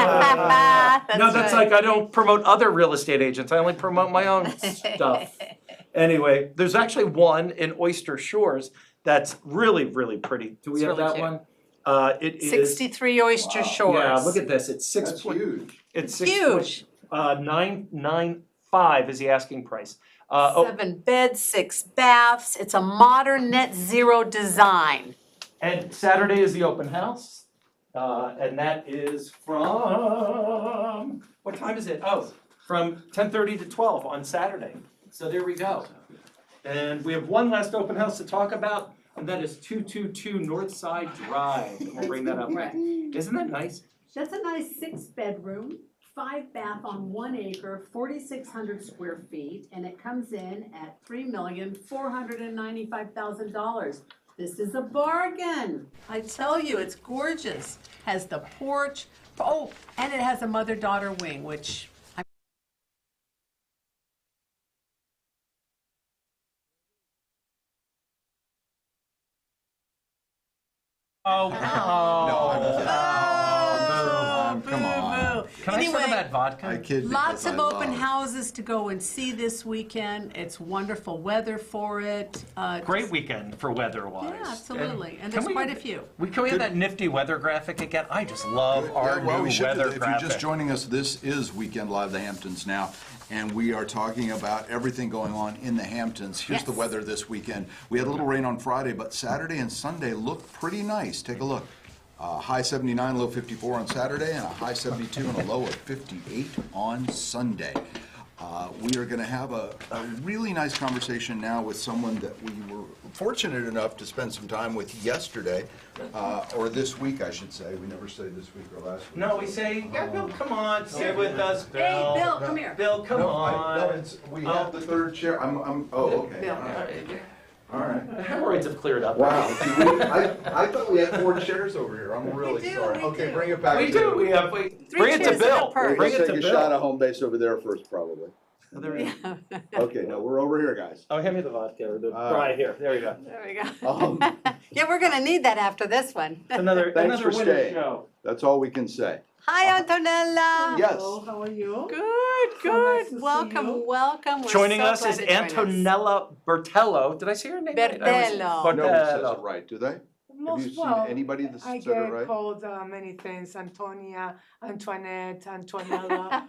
that's like I don't promote other real estate agents. I only promote my own stuff. Anyway, there's actually one in Oyster Shores that's really, really pretty. Do we It's have really that cute. one? It is. 63 Oyster Shores. Yeah, look at this. It's six That's point. huge. It's Huge. 995 is the asking price. 7 beds, 6 baths. It's a modern net zero design. And Saturday is the open house, and that is from, what time is it? Oh, from 10:30 to 12 on Saturday. So there we go. And we have one last open house to talk about, and that is 222 Northside Drive. And we'll bring that up. Isn't that nice? That's a nice 6-bedroom, 5-bath on 1 acre, 4,600 square feet, and it comes in at $3,495,000. This is a bargain. I tell you, it's gorgeous. Has the porch, and it has a mother-daughter wing, which Oh, Come on. Can I Anyway, serve that vodka? lots of open houses to go and see this weekend. It's wonderful weather for it. Great weekend for weather-wise. Yeah, absolutely. And can there's quite a few. Can we have that nifty weather graphic again? I just love our Well, new we should do weather that. If you're graphic. just joining us, this is Weekend Live the Hamptons now. and we are talking about everything going on in the Hamptons. Here's the Yes. weather this weekend. We had a little rain on Friday, but Saturday and Sunday look pretty nice. Take a look. High 79, low 54 on Saturday, and a high 72 and a low of 58 on Sunday. We are going to have a really nice conversation now with someone that we were fortunate enough to spend some time with yesterday, or this week, I should say. We never say this week or last week. No, we say, yeah, Bill, come on, sit with us, Bill. Hey, Bill, come here. Bill, come on. We have the third chair. Okay. Bill. All right. The hemorrhoids have cleared up. Wow. I thought we had 4 chairs over here. I'm really do, sorry. we Okay, do. bring it back. We to do, we have, Three bring it to chairs and a Bill. purse. Bring it to Take a shot Bill. of home base over there first, probably. There we go. Okay, no, we're over here, guys. Oh, hand me the vodka or the right here. There we go. There we go. Yeah, we're gonna need that after this one. Another Thanks for winner staying. show. That's all we can say. Hi, Antonella. Yes. How are you? Good, So good. nice to see welcome, you. welcome. We're Joining so us glad is to join us. Antonella Bertello. Did I say her name right? Bertello. Nobody says it right, do they? Have you seen Well, anybody that I said it get right? called many things: Antonia, Antoinette, Antoinella,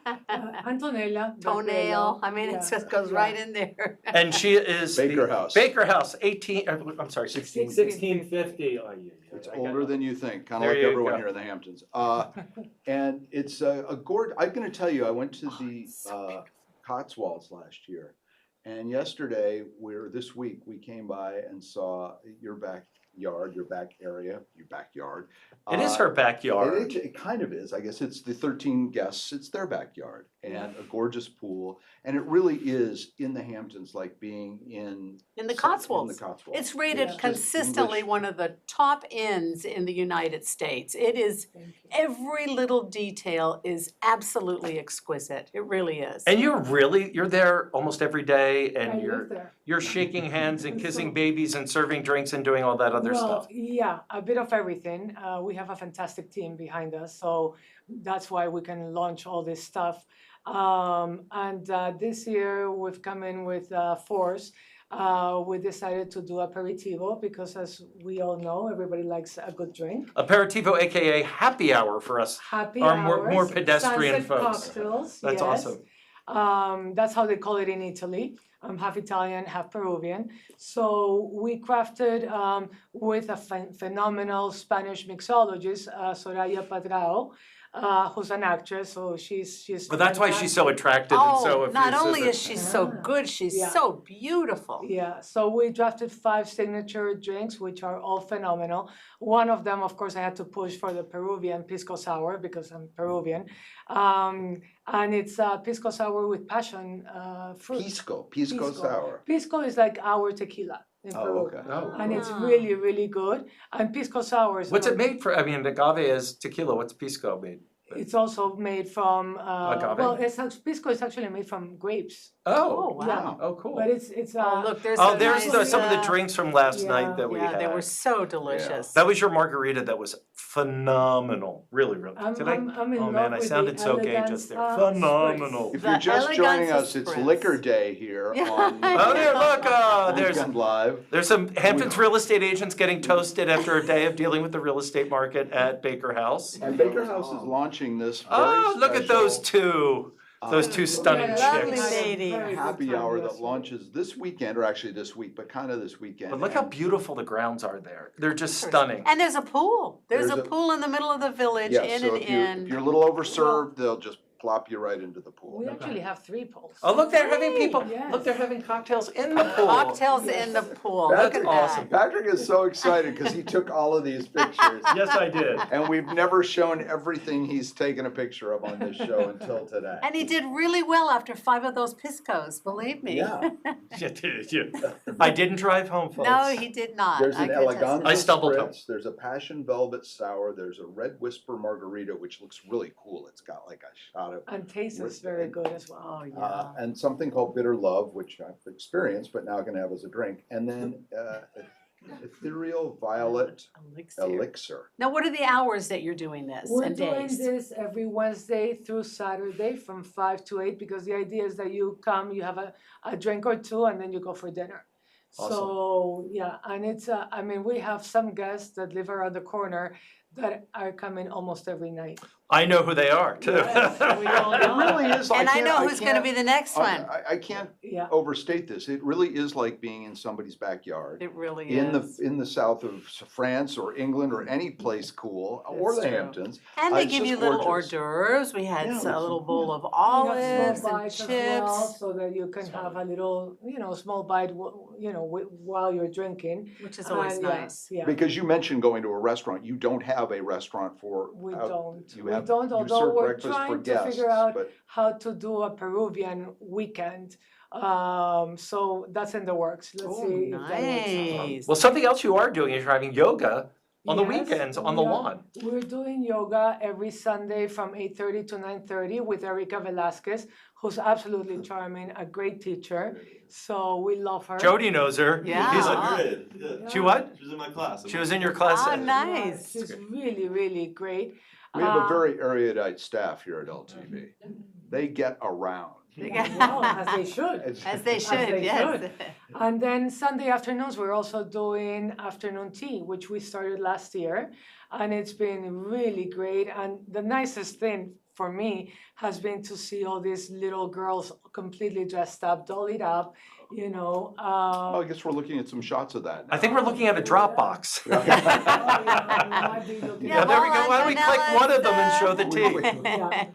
Antonella, Toenail. Bello. I mean, it Yeah, just goes yeah. right in there. And she is Baker the House. Baker House, 18, I'm sorry, 16. 1650. Oh, yeah, yeah. It's I got older it. than you think, kind of There like you everyone go. here in the Hamptons. And it's a gorgeous, I'm gonna tell you, I went to the Cotswolds last year. And yesterday, this week, we came by and saw your backyard, your back area, your backyard. It is her backyard. It kind of is. I guess it's the 13 guests, it's their backyard, and a gorgeous pool. And it really is in the Hamptons, like being in In the Cotswolds. In the Cotswolds. It's rated Just consistently English. one of the top inns in the United States. It is, every little detail is absolutely exquisite. It really is. And you're there almost every day, I and live there. you're shaking hands and kissing So- babies and serving drinks and doing all that other Well, stuff. yeah, a bit of everything. We have a fantastic team behind us, so that's why we can launch all this stuff. And this year we've come in with force. We decided to do aperitivo because, as we all know, everybody likes a good drink. Aperitivo, AKA happy hour for us. Happy Or hours, more pedestrian sunset folks. cocktails. That's yes. awesome. That's how they call it in Italy. I'm half Italian, half Peruvian. So we crafted with a phenomenal Spanish mixologist, Soraya Padrao, who's an actress. So she's. But that's why she's so attractive and so Oh, not effusive. only is she so good, she's Yeah. so beautiful. Yeah, so we drafted 5 signature drinks, which are all phenomenal. One of them, of course, I had to push for the Peruvian pisco sour because I'm Peruvian. And it's pisco sour with passion fruit. Pisco sour. Pisco is like our tequila in Oh, Peru. okay. Oh. And it's Ah. really, really good. And pisco sour is What's it about- made for? I mean, agave is tequila. What's pisco made? It's also made from Agave? well, pisco is actually made from grapes. Oh, wow. Yeah. Oh, cool. But it's Oh, look, there's Oh, a there's nice, some of the drinks from last yeah. night that we Yeah, had. they were so delicious. That was your margarita that was phenomenal. Really, really. I'm Did I? in Oh love man, I with sounded the so gay elegance, just there. spritz. Phenomenal. If The you're just joining elegance us, it's spritz. Liquor Day here Yeah. on Oh, there, look, there's Weekend Live. there's some Hamptons real estate agents getting toasted after a day of dealing with the real estate market at Baker House. And Baker House is launching this very Oh, look at those special, those two stunning Lovely chicks. lady. happy hour that launches this weekend, or actually this week, but kind of this weekend. But look how And- beautiful the grounds are there. They're just stunning. And there's a pool. There's There's a a- pool in the middle of the village, Yeah, in so and if you're in. a little overserved, they'll just plop you right into the pool. We actually have 3 pools. Oh, look, they're having people. Yes. Look, they're having cocktails in the pool. Cocktails in the pool. Look That's at awesome. that. Patrick is so excited because he took all of these pictures. Yes, I did. And we've never shown everything he's taken a picture of on this show until today. And he did really well after 5 of those piscos, believe me. Yeah. I didn't drive home, folks. No, he did not. There's I an could elegant attest I to stumbled spritz, there's a passion velvet sour, there's a red whisper margarita, which looks really cool. It's got like a shot of, And taste is very good as well. that. Oh, yeah. and something called bitter love, which I've experienced, but now gonna have as a drink. And then ethereal violet elixir. Now, what are the hours that you're doing this We're and doing days? this every Wednesday through Saturday from 5 to 8 because the idea is that you come, you have a drink or two, and then you go for dinner. So, yeah, and it's, I mean, we have some guests that live around the corner that are coming almost every night. I know who they are too. We all It really is. And I can't- know who's gonna can't- be the next one. I can't Yeah. overstate this. It really is like being in somebody's backyard. It really In is. the south of France or England or any place cool, or It's the true. Hamptons. And they It's give just you little hors gorgeous. d'oeuvres. We had Yeah, a little bowl of We olives have and small bites as well, chips, so that you can have a little, small bite, while you're drinking. which is always And, nice. Yeah, Because you mentioned going to a restaurant. You don't have a restaurant for. we out- don't. you We have- don't, you although serve we're breakfast for trying to guests, figure out but- how to do a Peruvian weekend. So that's in the works. Let's Oh, see if that works out. nice. Well, something else you are doing is you're having yoga on the Yes, weekends on the we are. lawn. We're doing yoga every Sunday from 8:30 to 9:30 with Erica Velasquez, who's absolutely charming, a great teacher. So we love her. Jody knows her. Yeah. He's Ah. She what? She was in my class. She was in your class. Oh, Yeah, nice. she's really, really great. We have a Uh, very erudite staff here at LTV. They get around. Well, as they should. As they should, they yes. should. And then Sunday afternoons, we're also doing afternoon tea, which we started last year. And it's been really great. And the nicest thing for me has been to see all these little girls completely dressed up, dollied up, Well, I guess we're looking at some shots of that. I think we're looking at a Dropbox. Oh, yeah, we might be looking Yeah, at there we well, go. Why don't we click one of them and show the tea? Yeah.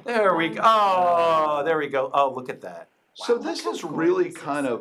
There we go. Oh, there we go. Oh, look at that. So this is really kind of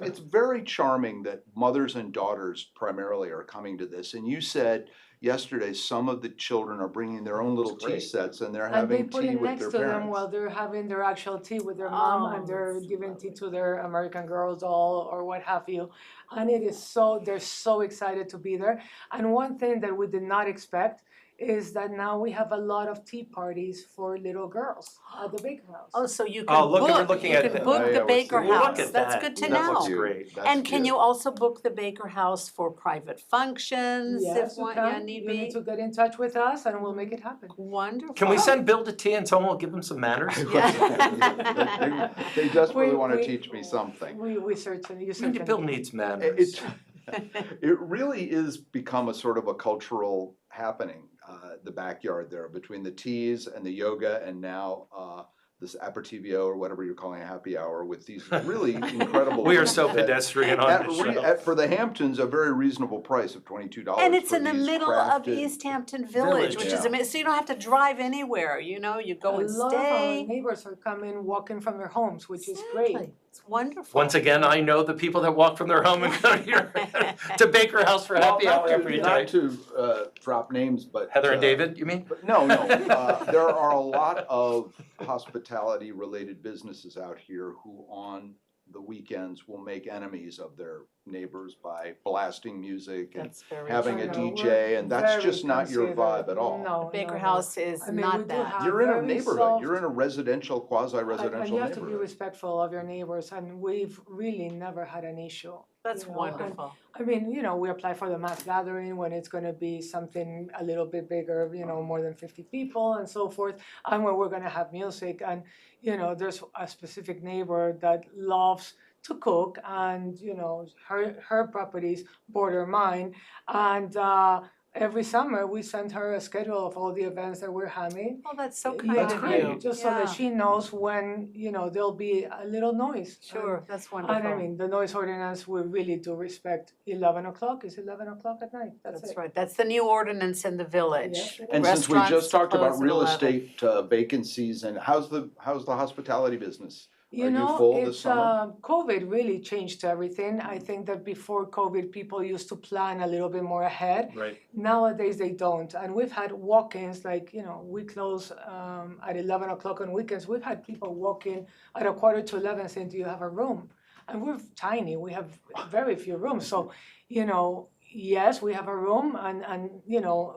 it's very charming that mothers and daughters primarily are coming to this. And you said yesterday some of the children are bringing their own little tea sets and they're And they having put tea it with next their to them parents. while they're having their actual tea with their mom, Oh, and they're giving tea to their American Girl doll or what have you. And they're so excited to be there. And one thing that we did not expect is that now we have a lot of tea parties for little girls at the Baker House. Oh, so you Oh, can look, we're book, looking you at can that. book Oh, yeah, the we're Baker seeing- Look House. at That's that. good to That know. looks great. That's And can cute. you also book the Baker House for private functions Yes, if you one, can. yeah, need You need be? to get in touch with us and we'll make it happen. Wonderful. Can we send Bill to tea and someone will give him some manners? They desperately want to we- teach me something. We certainly, you Maybe certainly. Bill needs manners. It really is become a sort of a cultural happening, the backyard there, between the teas and the yoga and now this aperitivo or whatever you're calling a happy hour with these really incredible. We are drinks so that- pedestrian on this show. For the Hamptons, a very reasonable price of $22. And it's for in the these middle of crafted- East Hampton Village, which is Yeah. amazing. So you don't have to drive anywhere, you go and A lot of our stay. neighbors are coming, walking from their homes, which is great. Exactly. It's wonderful. Once again, I know the people that walk from their home and go here to Baker House for happy Well, hour every not day. to drop names, but. Heather and David, you mean? But no, there are a lot of hospitality-related businesses out here who on the weekends will make enemies of their neighbors by blasting music and That's very having a true. DJ, and that's Very just not your considerate. vibe at all. No, Baker no, no. House is I mean, we not do that. have You're in a very neighborhood, soft- you're in a residential, And quasi-residential you have to be neighborhood. respectful of your neighbors, and we've really never had an issue. That's you know, wonderful. I mean, we apply for the mass gathering when it's gonna be something a little bit bigger, more than 50 people and so forth, and when we're gonna have music, and, there's a specific neighbor that loves to cook, and, her properties border mine, and, every summer, we send her a schedule of all the events that we're having. Oh, that's so kind Yeah, of you. just so that Yeah. she knows when, there'll be a little noise. Sure, that's And wonderful. I mean, the noise ordinance, we really do respect 11 o'clock, is 11 o'clock at night, that's That's it. right. That's the new ordinance in the village. Yes, it And since we Restaurants just talked about close at real 11. estate vacancies, and how's the hospitality business? Are you You full know, this it's, summer? COVID really changed everything. I think that before COVID, people used to plan a little bit more ahead. Right. Nowadays, they don't. And we've had walk-ins, like, we close at 11 o'clock on weekends. We've had people walk in at 11:15 saying, do you have a room? And we're tiny, we have very few rooms. So, yes, we have a room, and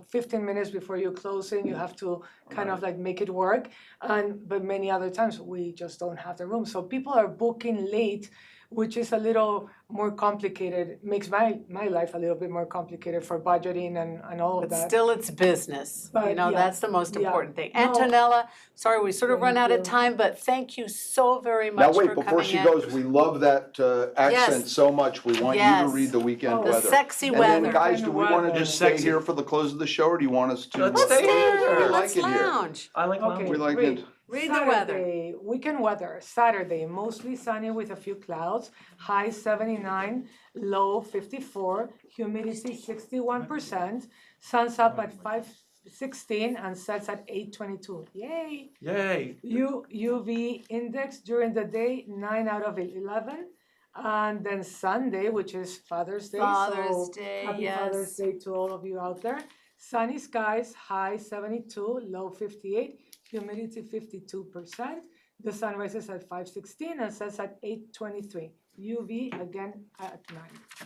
15 minutes before you close in, you have to kind of like make it work. But many other times, we just don't have the room. So people are booking late which is a little more complicated, makes my life a little bit more complicated for budgeting and all of But that. still, it's business. You But know, yeah, that's the most yeah. important thing. No. Antonella, sorry, we sort of run Thank out of you. time, but thank you so very Now much wait, for before coming she in. goes, we love that accent Yes. so much. We want you Yes. to read the weekend Oh. The weather. sexy And weather. then guys, do we want to Weather. just stay Sexy. here for the close of the show, or do you want us to? Let's stay here. We Let's like it here. lounge. I like Okay, We like read. it. Read the weather. Saturday, weekend weather. Saturday, mostly sunny with a few clouds. High 79, low 54. Humidity 61%. Sun's up at 5:16 and sets at 8:22. Yay! Yay. UV index during the day 9 out of 11. And then Sunday, which is Father's Day. Father's so Day, happy yes. Father's Day to all of you out there. Sunny skies, high 72, low 58, humidity 52%. The sun rises at 5:16 and sets at 8:23. UV again at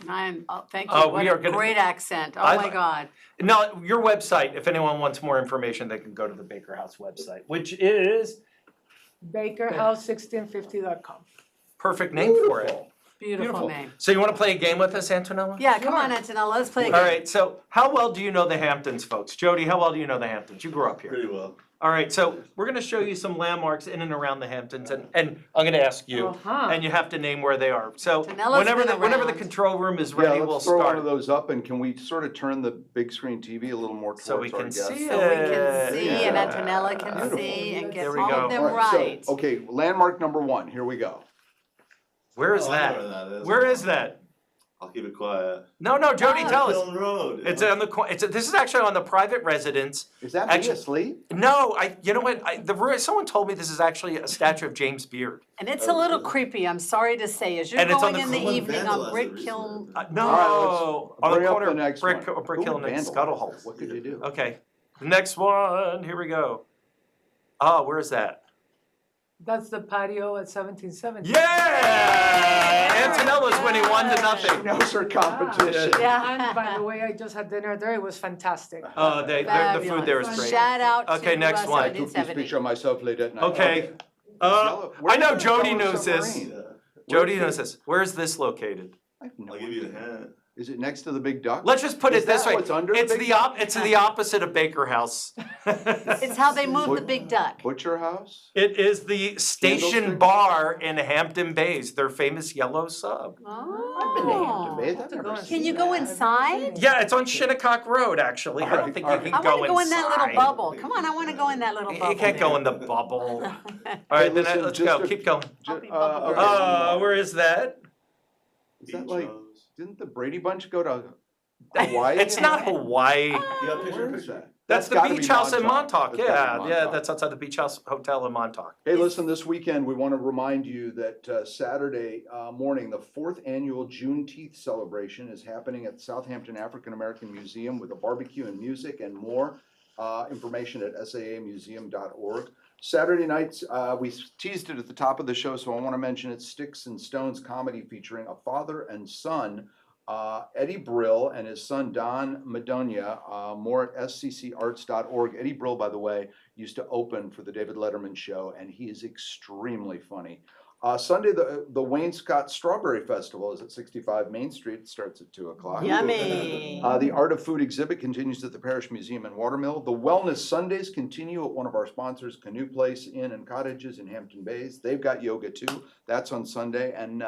9. Thank you. Oh, What we a are gonna- great accent. Oh I my li- God. Now, your website, if anyone wants more information, they can go to the Baker House website, which is BakerHouse1650.com. perfect name for it. Beautiful name. So you want to play a game with us, Antonella? Yeah, come on, Antonella, let's play a All game. right, so how well do you know the Hamptons, folks? Jody, how well do you know the Hamptons? You grew up here. Pretty well. All right, so we're going to show you some landmarks in and around the Hamptons, and I'm going to ask you, Uh-huh. and you have to name where they are. So Antonella's whenever been the around. control room is Yeah, ready, we'll let's throw one of start. those up, and can we sort of turn the big screen TV a little more towards So we our can guests? see So we can it. see and Antonella can see and get There we all go. of them All right. So, okay, landmark number 1, here we go. Where is Oh, I know that? where that is. Where is that? I'll keep it quiet. No, Jody, Oh. tell us. Kiln Road. It's on the. This is actually on the private residence. Is that me Actually- asleep? No, you know what? Someone told me this is actually a statue of James Beard. And it's a little creepy, I'm sorry to say, as you're And it's on going in the- the Someone evening on vandalized Brick it Kiln. recently. No, All right, on the bring up corner the of next Brick one. Brick Who Hill and vandalized? Scuttle Hole. What could you do? Okay, the next one. Here we go. Oh, where is that? That's the patio at 1770. Yeah! Antonella's winning 1-0. She knows her competition. Yeah. And by the way, I just had dinner there. It was fantastic. Oh, the food there is Fabulous. great. Shout out to Okay, next one. I took this 1770. picture of myself late at night. Okay. I know Jody knows this. Jody knows this. Where is this located? I have no I'll give you a idea. hint. Is it next to the big duck? Let's just put Is it this that way. what's under the It's big it's the opposite of Baker House. It's how they move the big duck. Butcher House? It is the Station Candlestick? Bar in Hampton Bays, their famous yellow sub. I've been to Hampton Oh. Bays. I've never Can seen you go that. inside? Yeah, it's on Shinnecock Road, actually. I don't Alright, think alright. you I can go wanna go in that little inside. bubble. Come on, I wanna go in that little bubble. You can't go there. in the bubble. All right, then listen, let's just go. a- Keep going. I'll be bubble okay. Where is that? Is that Beach like, House. didn't the Brady Bunch go to Hawaii? It's not Hawaii. You got a picture? Where is that? That's the gotta beach be house in Montauk. Montauk. That's gotta Yeah, be yeah, Montauk. that's outside the Beach House Hotel in Montauk. Hey, listen, this weekend, we want to remind you that Saturday morning, the 4th annual Juneteenth celebration is happening at the Southampton African American Museum with a barbecue and music and more. Information at saamuseum.org. Saturday nights, we teased it at the top of the show, so I want to mention it, Sticks and Stones comedy featuring a father and son, Eddie Brill and his son Don Madonia, more at sccarts.org. Eddie Brill, by the way, used to open for the David Letterman show, and he is extremely funny. Sunday, the Wayne Scott Strawberry Festival is at 65 Main Street. It starts at 2 o'clock. Yummy. The Art of Food exhibit continues at the Parish Museum in Watermill. The Wellness Sundays continue at one of our sponsors, Canoe Place Inn and Cottages in Hampton Bays. They've got yoga too. That's on Sunday. And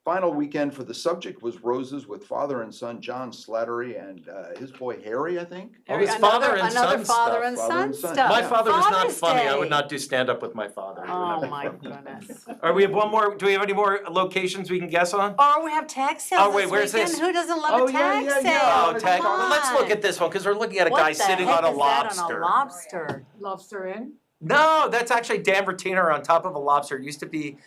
final weekend for the subject was Roses with father and son John Slattery and his boy Harry, I think. Oh, his father and Another son father stuff. and Father son and son. stuff. My father was not Father's funny. I Day. would not do stand up with my father. It would not Oh be my funny. goodness. All right, we have one more. Do we have any more locations we can guess on? Or we have tag sales Oh, wait, this where's weekend. this? Who doesn't love Oh, a yeah, tag yeah, sale? yeah. Oh, tag. Come Let's look on. at this one because we're looking at a What guy the sitting heck on a is that lobster. on a lobster? Lobster Inn. No, that's actually Dan Bertiner on top of a lobster. It used to be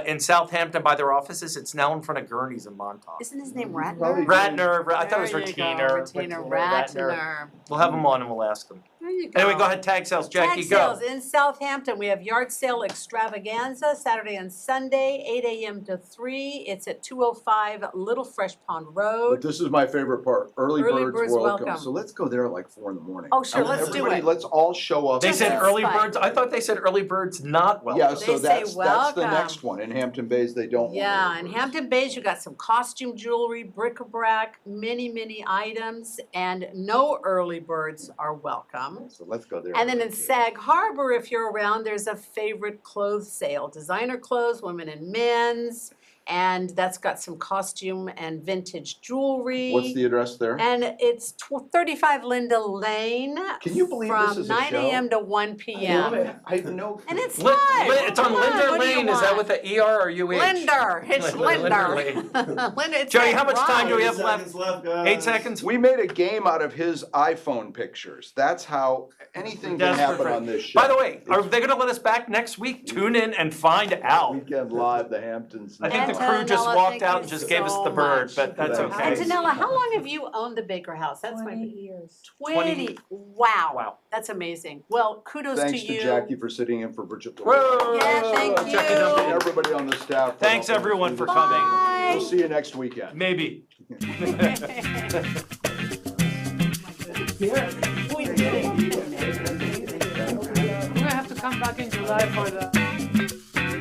in Southampton by their offices. It's now in front of Gurney's in Montauk. Isn't his name Ratner? Probably- Ratner, I thought it was There you go, Ratiner. Ratner. We'll have him on and we'll ask him. There you go. Anyway, go ahead, tag sales. Jackie, Tag go. sales in Southampton. We have yard sale extravaganza Saturday and Sunday, 8 a.m. to 3. It's at 205 Little Fresh Pond But Road. this is my favorite part. Early Early birds birds welcome. welcome. So let's go there at like 4 in the morning. Oh, sure, And let's do everybody, it. Let's all show up. They Just said a early spike. birds. I thought they said early birds not well. Yeah, They so say that's the welcome. next one. don't. In Hampton Bays, they don't want Yeah, early in birds. Hampton Bays, you got some costume jewelry, bric-a-brac, many items, and no early birds are welcome. So let's go there. And then in first. Sag Harbor, if you're around, there's a favorite clothes sale, designer clothes, women and men's, and that's got some costume and vintage jewelry. What's the address there? And it's 35 Linda Lane. Can you believe this is a From 9 show? a.m. to 1 p.m. I know. And it's Lin- live. Lin- it's on Come Linder what do you Lane, is that want? with the ER or UH? Linder, it's Linder Linder. Lane. Linda, it's Joey, that how much time do we rhyme. have left? 8 seconds left, guys. 8 seconds? We made a game out of his iPhone pictures. That's how anything can Desperate happen for- on this show. By the way, are they gonna let us back next week? Tune in and find out. Weekend Live, the Hamptons. I think the crew just Antonella, walked thank out you and just gave us so the bird, much. but that's Thanks. okay. Antonella, how long have you owned the Baker House? That's 20 my years. 20. Wow. Wow. That's amazing. Well, kudos Thanks to to you. Jackie for sitting in for Bridget. Whoa! Yeah, thank Jackie you. Dunphy. And everybody on the staff. for Thanks helping us everyone do for this. coming. We'll see you next weekend. Maybe. We did it. We're gonna have to come back in July for the.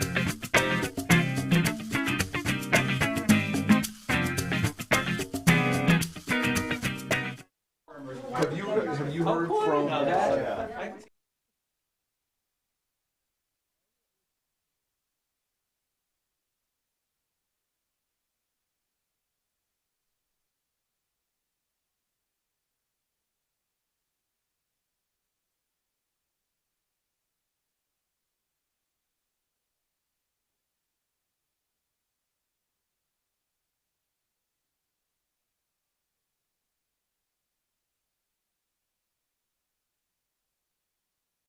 Have you heard from?